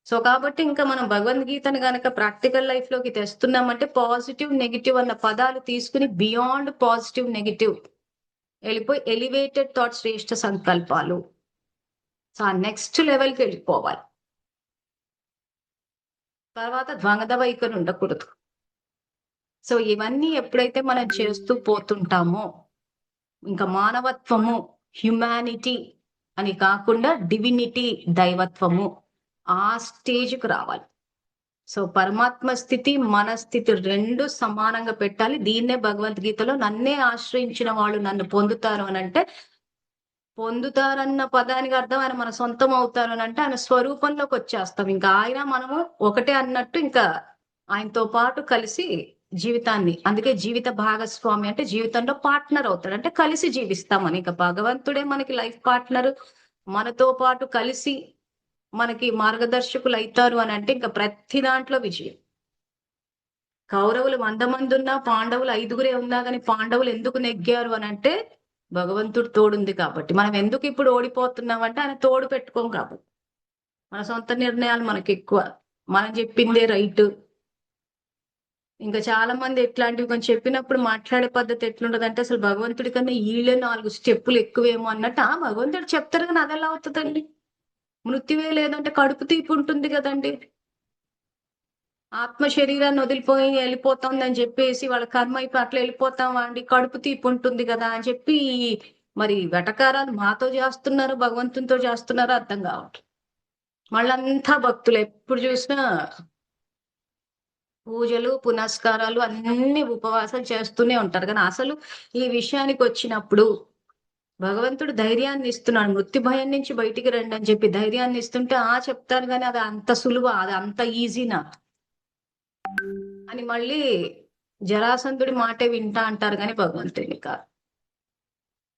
సో కాబట్టి ఇంకా మనం భగవద్గీతను గనక ప్రాక్టికల్ లైఫ్ లోకి తెస్తున్నామంటే పాజిటివ్ నెగిటివ్ అన్న పదాలు తీసుకుని బియాండ్ పాజిటివ్ నెగిటివ్ వెళ్ళిపోయి ఎలివేటెడ్ థాట్ శ్రేష్ఠ సంకల్పాలు. సో ఆ నెక్స్ట్ లెవెల్కి వెళ్ళిపోవాలి. తర్వాత ద్వంద్వ వైఖరి ఉండకూడదు. సో ఇవన్నీ ఎప్పుడైతే మనం చేస్తూ పోతుంటామో ఇంకా మానవత్వము, హ్యుమానిటీ అని కాకుండా డివినిటీ, దైవత్వము, ఆ స్టేజ్కి రావాలి. సో పరమాత్మ స్థితి, మన స్థితి రెండు సమానంగా పెట్టాలి. దీన్నే భగవద్గీతలో నన్నే ఆశ్రయించిన వాళ్ళు నన్ను పొందుతారు అని అంటే, పొందుతారన్న పదానికి అర్థం ఆయన మన సొంతం అవుతారు అని అంటే ఆయన స్వరూపంలోకి వచ్చేస్తాం. ఇంకా ఆయన మనము ఒకటే అన్నట్టు ఇంకా ఆయనతో పాటు కలిసి జీవితాన్ని, అందుకే జీవిత భాగస్వామి అంటే జీవితంలో పార్ట్నర్ అవుతాడు, అంటే కలిసి జీవిస్తామని. ఇంకా భగవంతుడే మనకి లైఫ్ పార్ట్నర్, మనతో పాటు కలిసి మనకి మార్గదర్శకులు అవుతారు అని అంటే ఇంకా ప్రతి దాంట్లో విజయం. కౌరవులు 100 మంది ఉన్నా, పాండవులు 5గురే ఉన్నా కానీ పాండవులు ఎందుకు నెగ్గారు అని అంటే భగవంతుడు తోడుంది కాబట్టి. మనం ఎందుకు ఇప్పుడు ఓడిపోతున్నాం అంటే ఆయన తోడు పెట్టుకోం కాబట్టి. మన సొంత నిర్ణయాలు మనకి ఎక్కువ, మనం చెప్పిందే రైట్. ఇంకా చాలా మంది ఎట్లాంటివి కొంచెం చెప్పినప్పుడు మాట్లాడే పద్ధతి ఎట్లుంటది అంటే అసలు భగవంతుడి కన్నా వీళ్ళే 4 స్టెప్పులు ఎక్కువేమో అన్నట్టు. భగవంతుడు చెప్తారు కానీ అది ఎలా అవుతుందండి? మృత్యువే లేదంటే కడుపు తీపి ఉంటుంది కదండి. ఆత్మ శరీరాన్ని వదిలిపోయి వెళ్ళిపోతుందని చెప్పేసి వాళ్ళ కర్మ అయిపోయి అట్లా వెళ్ళిపోతామా అండి? కడుపు తీపి ఉంటుంది కదా అని చెప్పి మరి వెటకారాలు మాతో చేస్తున్నారు, భగవంతునితో చేస్తున్నారో అర్థం కావట్లేదు. వాళ్ళంతా భక్తులు, ఎప్పుడు చూసినా పూజలు పునస్కారాలు అన్ని ఉపవాసాలు చేస్తూనే ఉంటారు. కానీ అసలు ఈ విషయానికి వచ్చినప్పుడు భగవంతుడు ధైర్యాన్ని ఇస్తున్నాడు. మృత్యు భయం నుంచి బయటికి రండి అని చెప్పి ధైర్యాన్ని ఇస్తుంటే చెప్తారు కానీ అది అంత సులువా, అది అంత ఈజీనా అని మళ్ళీ జరాసంధుడి మాటే వింటా అంటారు కానీ భగవంతుడిని కాదు.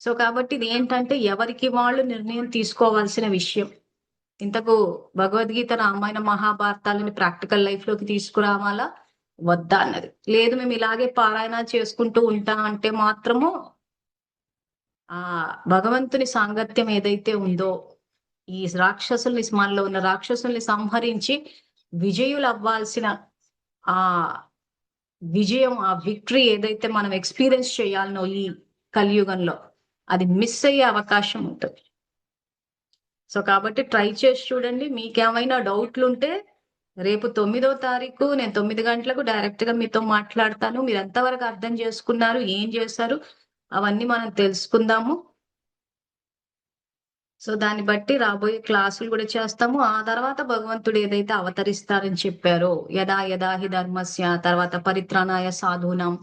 సో కాబట్టి ఇది ఏంటంటే ఎవరికి వాళ్ళు నిర్ణయం తీసుకోవాల్సిన విషయం. ఇంతకు భగవద్గీత, రామాయణ, మహాభారతాలని ప్రాక్టికల్ లైఫ్ లోకి తీసుకురావాలా వద్దా అన్నది లేదు. మేము ఇలాగే పారాయణ చేసుకుంటూ ఉంటాం అంటే మాత్రము ఆ భగవంతుని సాంగత్యం ఏదైతే ఉందో, ఈ రాక్షసుల్ని, మనలో ఉన్న రాక్షసుల్ని సంహరించి విజయులు అవ్వాల్సిన ఆ విజయం, ఆ విక్టరీ ఏదైతే మనం ఎక్స్పీరియన్స్ చేయాలనో ఈ కలియుగంలో, అది మిస్ అయ్యే అవకాశం ఉంటుంది. సో కాబట్టి ట్రై చేసి చూడండి. మీకేమైనా డౌట్లు ఉంటే రేపు 9వ తారీఖు నేను 9 గంటలకు డైరెక్ట్ గా మీతో మాట్లాడతాను. మీరు ఎంతవరకు అర్థం చేసుకున్నారు, ఏం చేశారు, అవన్నీ మనం తెలుసుకుందాము. సో దాన్ని బట్టి రాబోయే క్లాసులు కూడా చేస్తాము. ఆ తర్వాత భగవంతుడు ఏదైతే అవతరిస్తారని చెప్పారో, యదా యదా హి ధర్మస్య, తర్వాత పరిత్రాణాయ సాధూనం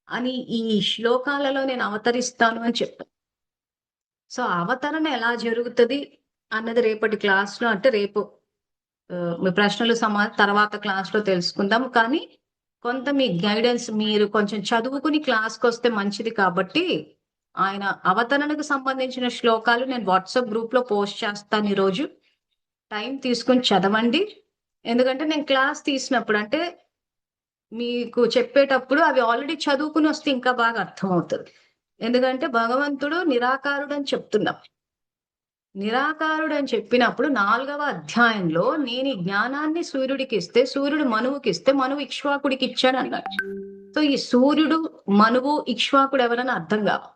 అని ఈ శ్లోకాలలో నేను అవతరిస్తాను అని చెప్పాను. సో అవతరణ ఎలా జరుగుతుంది అన్నది రేపటి క్లాస్ లో, అంటే రేపు మీ ప్రశ్నలు తర్వాత క్లాస్ లో తెలుసుకుందాం. కానీ కొంత మీ గైడెన్స్ మీరు కొంచెం చదువుకుని క్లాస్కి వస్తే మంచిది. కాబట్టి ఆయన అవతరణకు సంబంధించిన శ్లోకాలు నేను వాట్సాప్ గ్రూప్ లో పోస్ట్ చేస్తాను. ఈరోజు టైం తీసుకుని చదవండి. ఎందుకంటే నేను క్లాస్ తీసినప్పుడు అంటే మీకు చెప్పేటప్పుడు అవి ఆల్రెడీ చదువుకుని వస్తే ఇంకా బాగా అర్థమవుతుంది. ఎందుకంటే భగవంతుడు నిరాకారుడు అని చెప్తున్నాం. నిరాకారుడు అని చెప్పినప్పుడు 4వ అధ్యాయంలో నేను ఈ జ్ఞానాన్ని సూర్యుడికిస్తే, సూర్యుడు మనువుకిస్తే, మనువు ఇక్ష్వాకుడికి ఇచ్చాడన్నాడు. సో ఈ సూర్యుడు, మనువు, ఇక్ష్వాకుడు ఎవరని అర్థం కాదు.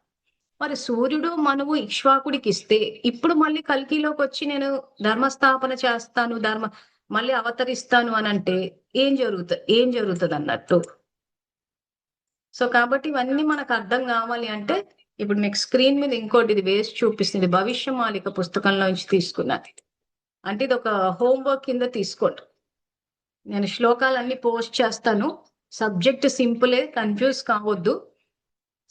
మరి సూర్యుడు, మనువు ఇక్ష్వాకుడికి ఇస్తే, ఇప్పుడు మళ్ళీ కల్కిలోకి వచ్చి నేను ధర్మస్థాపన చేస్తాను, మళ్ళీ అవతరిస్తాను అని అంటే ఏం జరుగుతుంది అన్నట్టు. సో కాబట్టి ఇవన్నీ మనకు అర్థం కావాలి అంటే ఇప్పుడు మీకు స్క్రీన్ మీద ఇంకోటి ఇది వేసి చూపిస్తుంది, భవిష్యమాలిక పుస్తకంలో నుంచి తీసుకున్నది. అంటే ఇది ఒక హోంవర్క్ కింద తీసుకోండి. నేను శ్లోకాలన్నీ పోస్ట్ చేస్తాను. సబ్జెక్ట్ సింపులే, కన్ఫ్యూజ్ కావద్దు.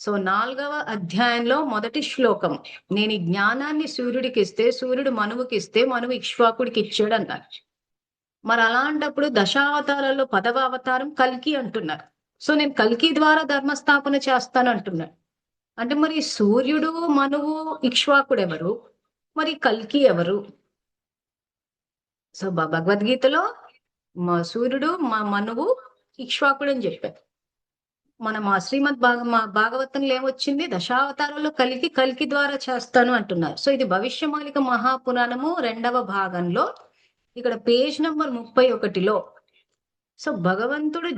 సో 4వ అధ్యాయంలో మొదటి శ్లోకం, నేను ఈ జ్ఞానాన్ని సూర్యుడికి ఇస్తే, సూర్యుడు మనువుకి ఇస్తే, మనువు ఇక్ష్వాకుడికి ఇచ్చాడు అన్నారు. మరి అలాంటప్పుడు దశావతారాల్లో 10వ అవతారం కల్కి అంటున్నారు. సో నేను కల్కి ద్వారా ధర్మస్థాపన చేస్తాను అంటున్నాడు. అంటే మరి సూర్యుడు, మనువు, ఇక్ష్వాకుడు ఎవరు? మరి కల్కి ఎవరు? సో భగవద్గీతలో సూర్యుడు, మనువు, ఇక్ష్వాకుడు అని చెప్పారు. మా భాగవతంలో ఏమొచ్చింది? దశావతారంలో కల్కి ద్వారా చేస్తాను అంటున్నారు. సో ఇది భవిష్యమాలిక మహాపురాణము 2వ భాగంలో ఇక్కడ పేజ్ నంబర్ 31లో. సో భగవంతుడు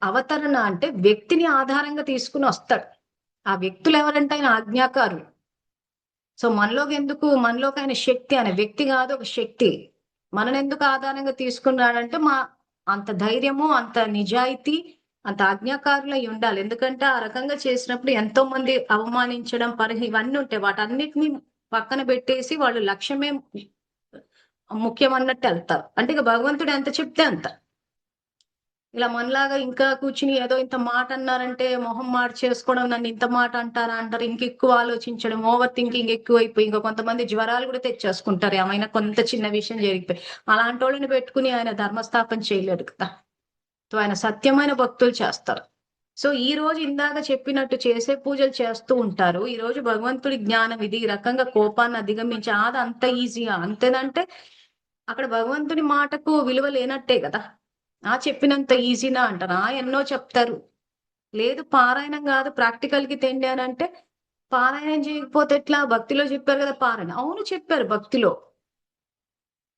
అవతరణ అంటే వ్యక్తిని ఆధారంగా తీసుకుని వస్తాడు. ఆ వ్యక్తులు ఎవరంటే ఆయన ఆజ్ఞాకారులు. సో మనలోకి ఆయన శక్తి, అనే వ్యక్తి కాదు, ఒక శక్తి. మనని ఎందుకు ఆధారంగా తీసుకుని రాడంటే అంత ధైర్యము, అంత నిజాయితీ, అంత ఆజ్ఞాకారులై ఉండాలి. ఎందుకంటే ఆ రకంగా చేసినప్పుడు ఎంతో మంది అవమానించడం, ఇవన్నీ ఉంటాయి. వాటన్నిటిని పక్కన పెట్టేసి వాళ్ళు లక్ష్యమే ముఖ్యం అన్నట్టు వెళ్తారు. అంటే ఇక భగవంతుడు ఎంత చెప్తే అంత. ఇలా మనలాగా ఇంకా కూర్చుని ఏదో ఇంత మాట అన్నారంటే మొహం మాట చేసుకోవడం, నన్ను ఇంత మాట అంటారా అంటారు, ఇంకెక్కువ ఆలోచించడం, ఓవర్ థింకింగ్ ఎక్కువైపోయి ఇంకా కొంతమంది జ్వరాలు కూడా తెచ్చేసుకుంటారు. ఏమైనా కొంత చిన్న విషయం జరిగిపోయి అలాంటి వాళ్ళని పెట్టుకుని ఆయన ధర్మస్థాపన చేయలేడు కదా. సో ఆయన సత్యమైన భక్తులు చేస్తారు. సో ఈ రోజు ఇందాక చెప్పినట్టు చేసే పూజలు చేస్తూ ఉంటారు. ఈ రోజు భగవంతుడి జ్ఞానం ఇది, ఈ రకంగా కోపాన్ని అధిగమించి అది అంత ఈజీగా అంతేనంటే అక్కడ భగవంతుడి మాటకు విలువ లేనట్టే కదా. చెప్పినంత ఈజీనా అంటారా? ఎన్నో చెప్తారు. లేదు పారాయణం కాదు ప్రాక్టికల్ కి తెండి అని అంటే, పారాయణం చేయకపోతే ఎట్లా? భక్తిలో చెప్పారు కదా పారాయణ. అవును చెప్పారు భక్తిలో.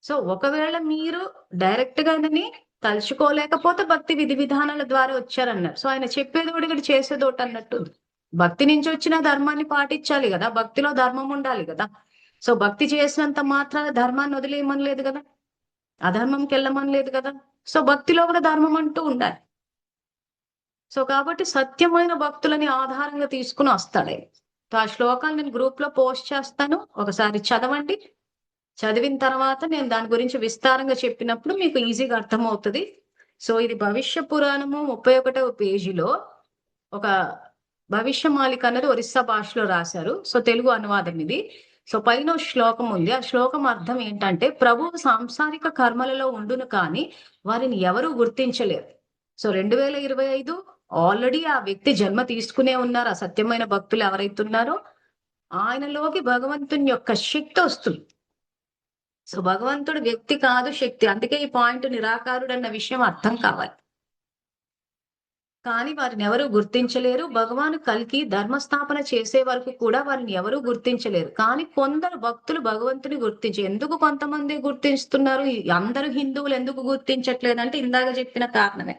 సో ఒకవేళ మీరు డైరెక్ట్ గాని తలుచుకోలేకపోతే భక్తి విధి విధానాల ద్వారా వచ్చారన్నారు. సో ఆయన చెప్పేది ఒకటి, ఇక్కడ చేసేది ఒకటి అన్నట్టు. భక్తి నుంచి వచ్చిన ధర్మాన్ని పాటించాలి కదా, భక్తిలో ధర్మం ఉండాలి కదా. సో భక్తి చేసినంత మాత్రాన ధర్మాన్ని వదిలేయమని లేదు కదా, అధర్మంకి వెళ్ళమని లేదు కదా. సో భక్తిలో కూడా ధర్మం అంటూ ఉండాలి. సో కాబట్టి సత్యమైన భక్తులని ఆధారంగా తీసుకుని వస్తాడు. ఆ శ్లోకాలు నేను గ్రూప్ లో పోస్ట్ చేస్తాను, ఒకసారి చదవండి. చదివిన తర్వాత నేను దాని గురించి విస్తారంగా చెప్పినప్పుడు మీకు ఈజీగా అర్థమవుతుంది. సో ఇది భవిష్య పురాణము 31వ పేజీలో ఒక భవిష్యమాలిక అనేది ఒరిస్సా భాషలో రాశారు. సో తెలుగు అనువాదం ఇది. సో పైన శ్లోకం ఉంది. ఆ శ్లోకం అర్థం ఏంటంటే, ప్రభువు సాంసారిక కర్మలలో ఉండును కానీ వారిని ఎవరూ గుర్తించలేరు. సో 2025 ఆల్రెడీ ఆ వ్యక్తి జన్మ తీసుకునే ఉన్నారు. ఆ సత్యమైన భక్తులు ఎవరైతే ఉన్నారో ఆయనలోకి భగవంతుని యొక్క శక్తి వస్తుంది. సో భగవంతుడు వ్యక్తి కాదు, శక్తి. అందుకే ఈ పాయింట్ నిరాకారుడు అన్న విషయం అర్థం కావాలి. కానీ వారిని ఎవరు గుర్తించలేరు. భగవాను కల్కి ధర్మస్థాపన చేసే వరకు కూడా వారిని ఎవరు గుర్తించలేరు. కానీ కొందరు భక్తులు భగవంతుని ఎందుకు కొంతమంది గుర్తిస్తున్నారు? అందరూ హిందువులు ఎందుకు గుర్తించట్లేదంటే ఇందాక చెప్పిన కారణమే.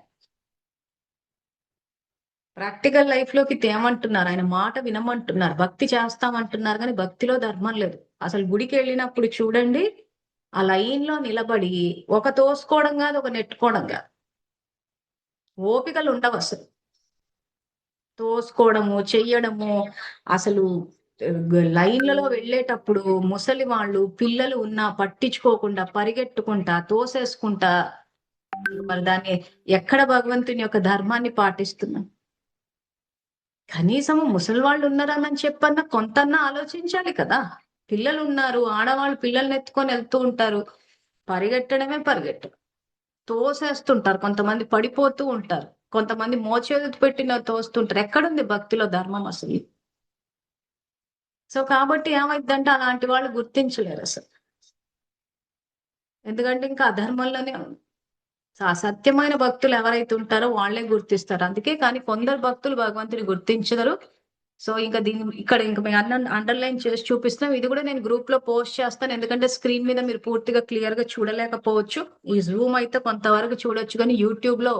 ప్రాక్టికల్ లైఫ్ లోకి తేమంటున్నారు, ఆయన మాట వినమంటున్నారు, భక్తి చేస్తామంటున్నారు, కానీ భక్తిలో ధర్మం లేదు. అసలు గుడికి వెళ్ళినప్పుడు చూడండి, ఆ లైన్ లో నిలబడి ఒక తోసుకోవడం కాదు, ఒక నెట్టుకోవడం కాదు, ఓపికలు ఉండవు అసలు. తోసుకోవడము, చెయ్యడము, అసలు లైన్లలో వెళ్ళేటప్పుడు ముసలి వాళ్ళు, పిల్లలు ఉన్నా పట్టించుకోకుండా పరిగెట్టుకుంటా తోసేసుకుంటా, మరి దాన్ని ఎక్కడ భగవంతుని యొక్క ధర్మాన్ని పాటిస్తున్నాం? కనీసము ముసలి వాళ్ళు ఉన్నారని చెప్పన్నా కొంతన్నా ఆలోచించాలి కదా. పిల్లలు ఉన్నారు, ఆడవాళ్ళు పిల్లల్ని ఎత్తుకొని వెళ్తూ ఉంటారు, పరిగెట్టడమే పరిగెట్టడం, తోసేస్తుంటారు, కొంతమంది పడిపోతూ ఉంటారు, కొంతమంది మోచేతి పెట్టిన తోస్తుంటారు. ఎక్కడుంది భక్తిలో ధర్మం అసలు? సో కాబట్టి ఏమైందంటే అలాంటి వాళ్ళు గుర్తించలేరు అసలు. ఎందుకంటే ఇంకా అధర్మంలోనే ఉంది. సో ఆ సత్యమైన భక్తులు ఎవరైతే ఉంటారో వాళ్ళే గుర్తిస్తారు. అందుకే కానీ కొందరు భక్తులు భగవంతుని గుర్తించరు. సో ఇంకా ఇక్కడ ఇంకా మేము అండర్లైన్ చేసి చూపిస్తున్నాం. ఇది కూడా నేను గ్రూప్ లో పోస్ట్ చేస్తాను. ఎందుకంటే స్క్రీన్ మీద మీరు పూర్తిగా క్లియర్ గా చూడలేకపోవచ్చు. ఈ జూమ్ అయితే కొంతవరకు చూడొచ్చు, కానీ యూట్యూబ్ లో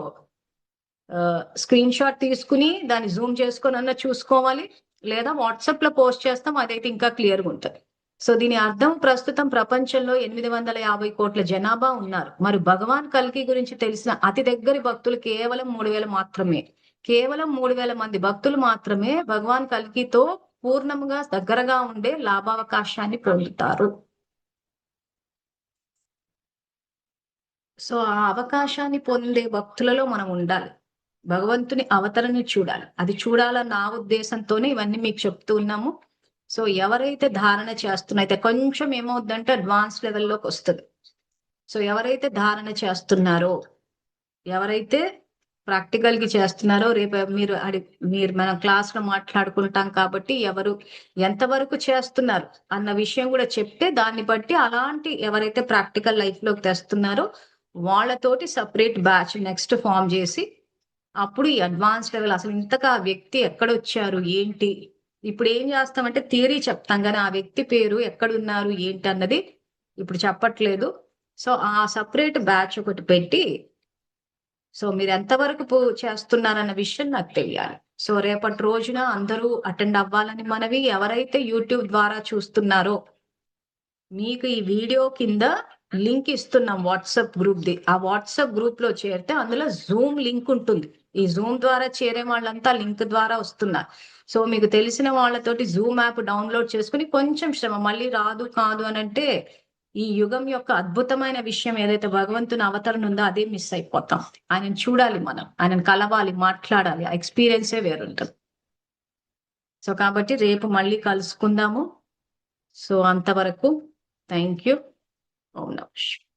స్క్రీన్ షాట్ తీసుకుని దాన్ని జూమ్ చేసుకొని చూసుకోవాలి, లేదా వాట్సాప్ లో పోస్ట్ చేస్తాం. అదైతే ఇంకా క్లియర్ గా ఉంటుంది. సో దీని అర్థం ప్రస్తుతం ప్రపంచంలో 850 కోట్ల జనాభా ఉన్నారు. మరి భగవాన్ కల్కి గురించి తెలిసిన అతి దగ్గరి భక్తులు కేవలం 3000 మాత్రమే. కేవలం 3000 మంది భక్తులు మాత్రమే భగవాన్ కల్కితో పూర్ణంగా దగ్గరగా ఉండే లాభావకాశాన్ని పొందుతారు. సో ఆ అవకాశాన్ని పొందే భక్తులలో మనం ఉండాలి. భగవంతుని అవతరణ చూడాలి. అది చూడాలన్న నా ఉద్దేశంతోనే ఇవన్నీ మీకు చెప్తూ ఉన్నాము. సో ఎవరైతే ధారణ చేస్తున్నాయితే కొంచెం ఏమవుద్దంటే అడ్వాన్స్ లెవెల్లోకి వస్తుంది. సో ఎవరైతే ధారణ చేస్తున్నారో, ఎవరైతే ప్రాక్టికల్ కి చేస్తున్నారో, రేపు మీరు మనం క్లాస్ లో మాట్లాడుకుంటాం కాబట్టి ఎవరు ఎంతవరకు చేస్తున్నారు అన్న విషయం కూడా చెప్తే దాన్ని బట్టి అలాంటి ఎవరైతే ప్రాక్టికల్ లైఫ్ లోకి తెస్తున్నారో వాళ్ళతోటి సపరేట్ బ్యాచ్ నెక్స్ట్ ఫామ్ చేసి అప్పుడు ఈ అడ్వాన్స్ లెవెల్ అసలు ఇంతగా ఆ వ్యక్తి ఎక్కడొచ్చారు ఏంటి, ఇప్పుడు ఏం చేస్తామంటే థియరీ చెప్తాం కానీ ఆ వ్యక్తి పేరు ఎక్కడున్నారు ఏంటి అన్నది ఇప్పుడు చెప్పట్లేదు. సో ఆ సపరేట్ బ్యాచ్ ఒకటి పెట్టి సో మీరు ఎంతవరకు చేస్తున్నారన్న విషయం నాకు తెలియాలి. సో రేపటి రోజున అందరూ అటెండ్ అవ్వాలని మనవి. ఎవరైతే యూట్యూబ్ ద్వారా చూస్తున్నారో మీకు ఈ వీడియో కింద లింక్ ఇస్తున్నాం వాట్సాప్ గ్రూప్ ది. ఆ వాట్సాప్ గ్రూప్ లో చేరితే అందులో జూమ్ లింక్ ఉంటుంది. ఈ జూమ్ ద్వారా చేరే వాళ్ళంతా లింక్ ద్వారా వస్తున్నారు. సో మీకు తెలిసిన వాళ్ళతోటి జూమ్ యాప్ డౌన్లోడ్ చేసుకుని కొంచెం శ్రమ, మళ్ళీ రాదు కాదు అని అంటే ఈ యుగం యొక్క అద్భుతమైన విషయం ఏదైతే భగవంతుని అవతరణ ఉందో అదే మిస్ అయిపోతాం. ఆయనను చూడాలి, మనం ఆయనను కలవాలి, మాట్లాడాలి. ఆ ఎక్స్పీరియన్సే వేరుంటుంది. సో కాబట్టి రేపు మళ్ళీ కలుసుకుందాము. సో అంతవరకు థ్యాంక్ యూ. ఓం నమః శివాయ.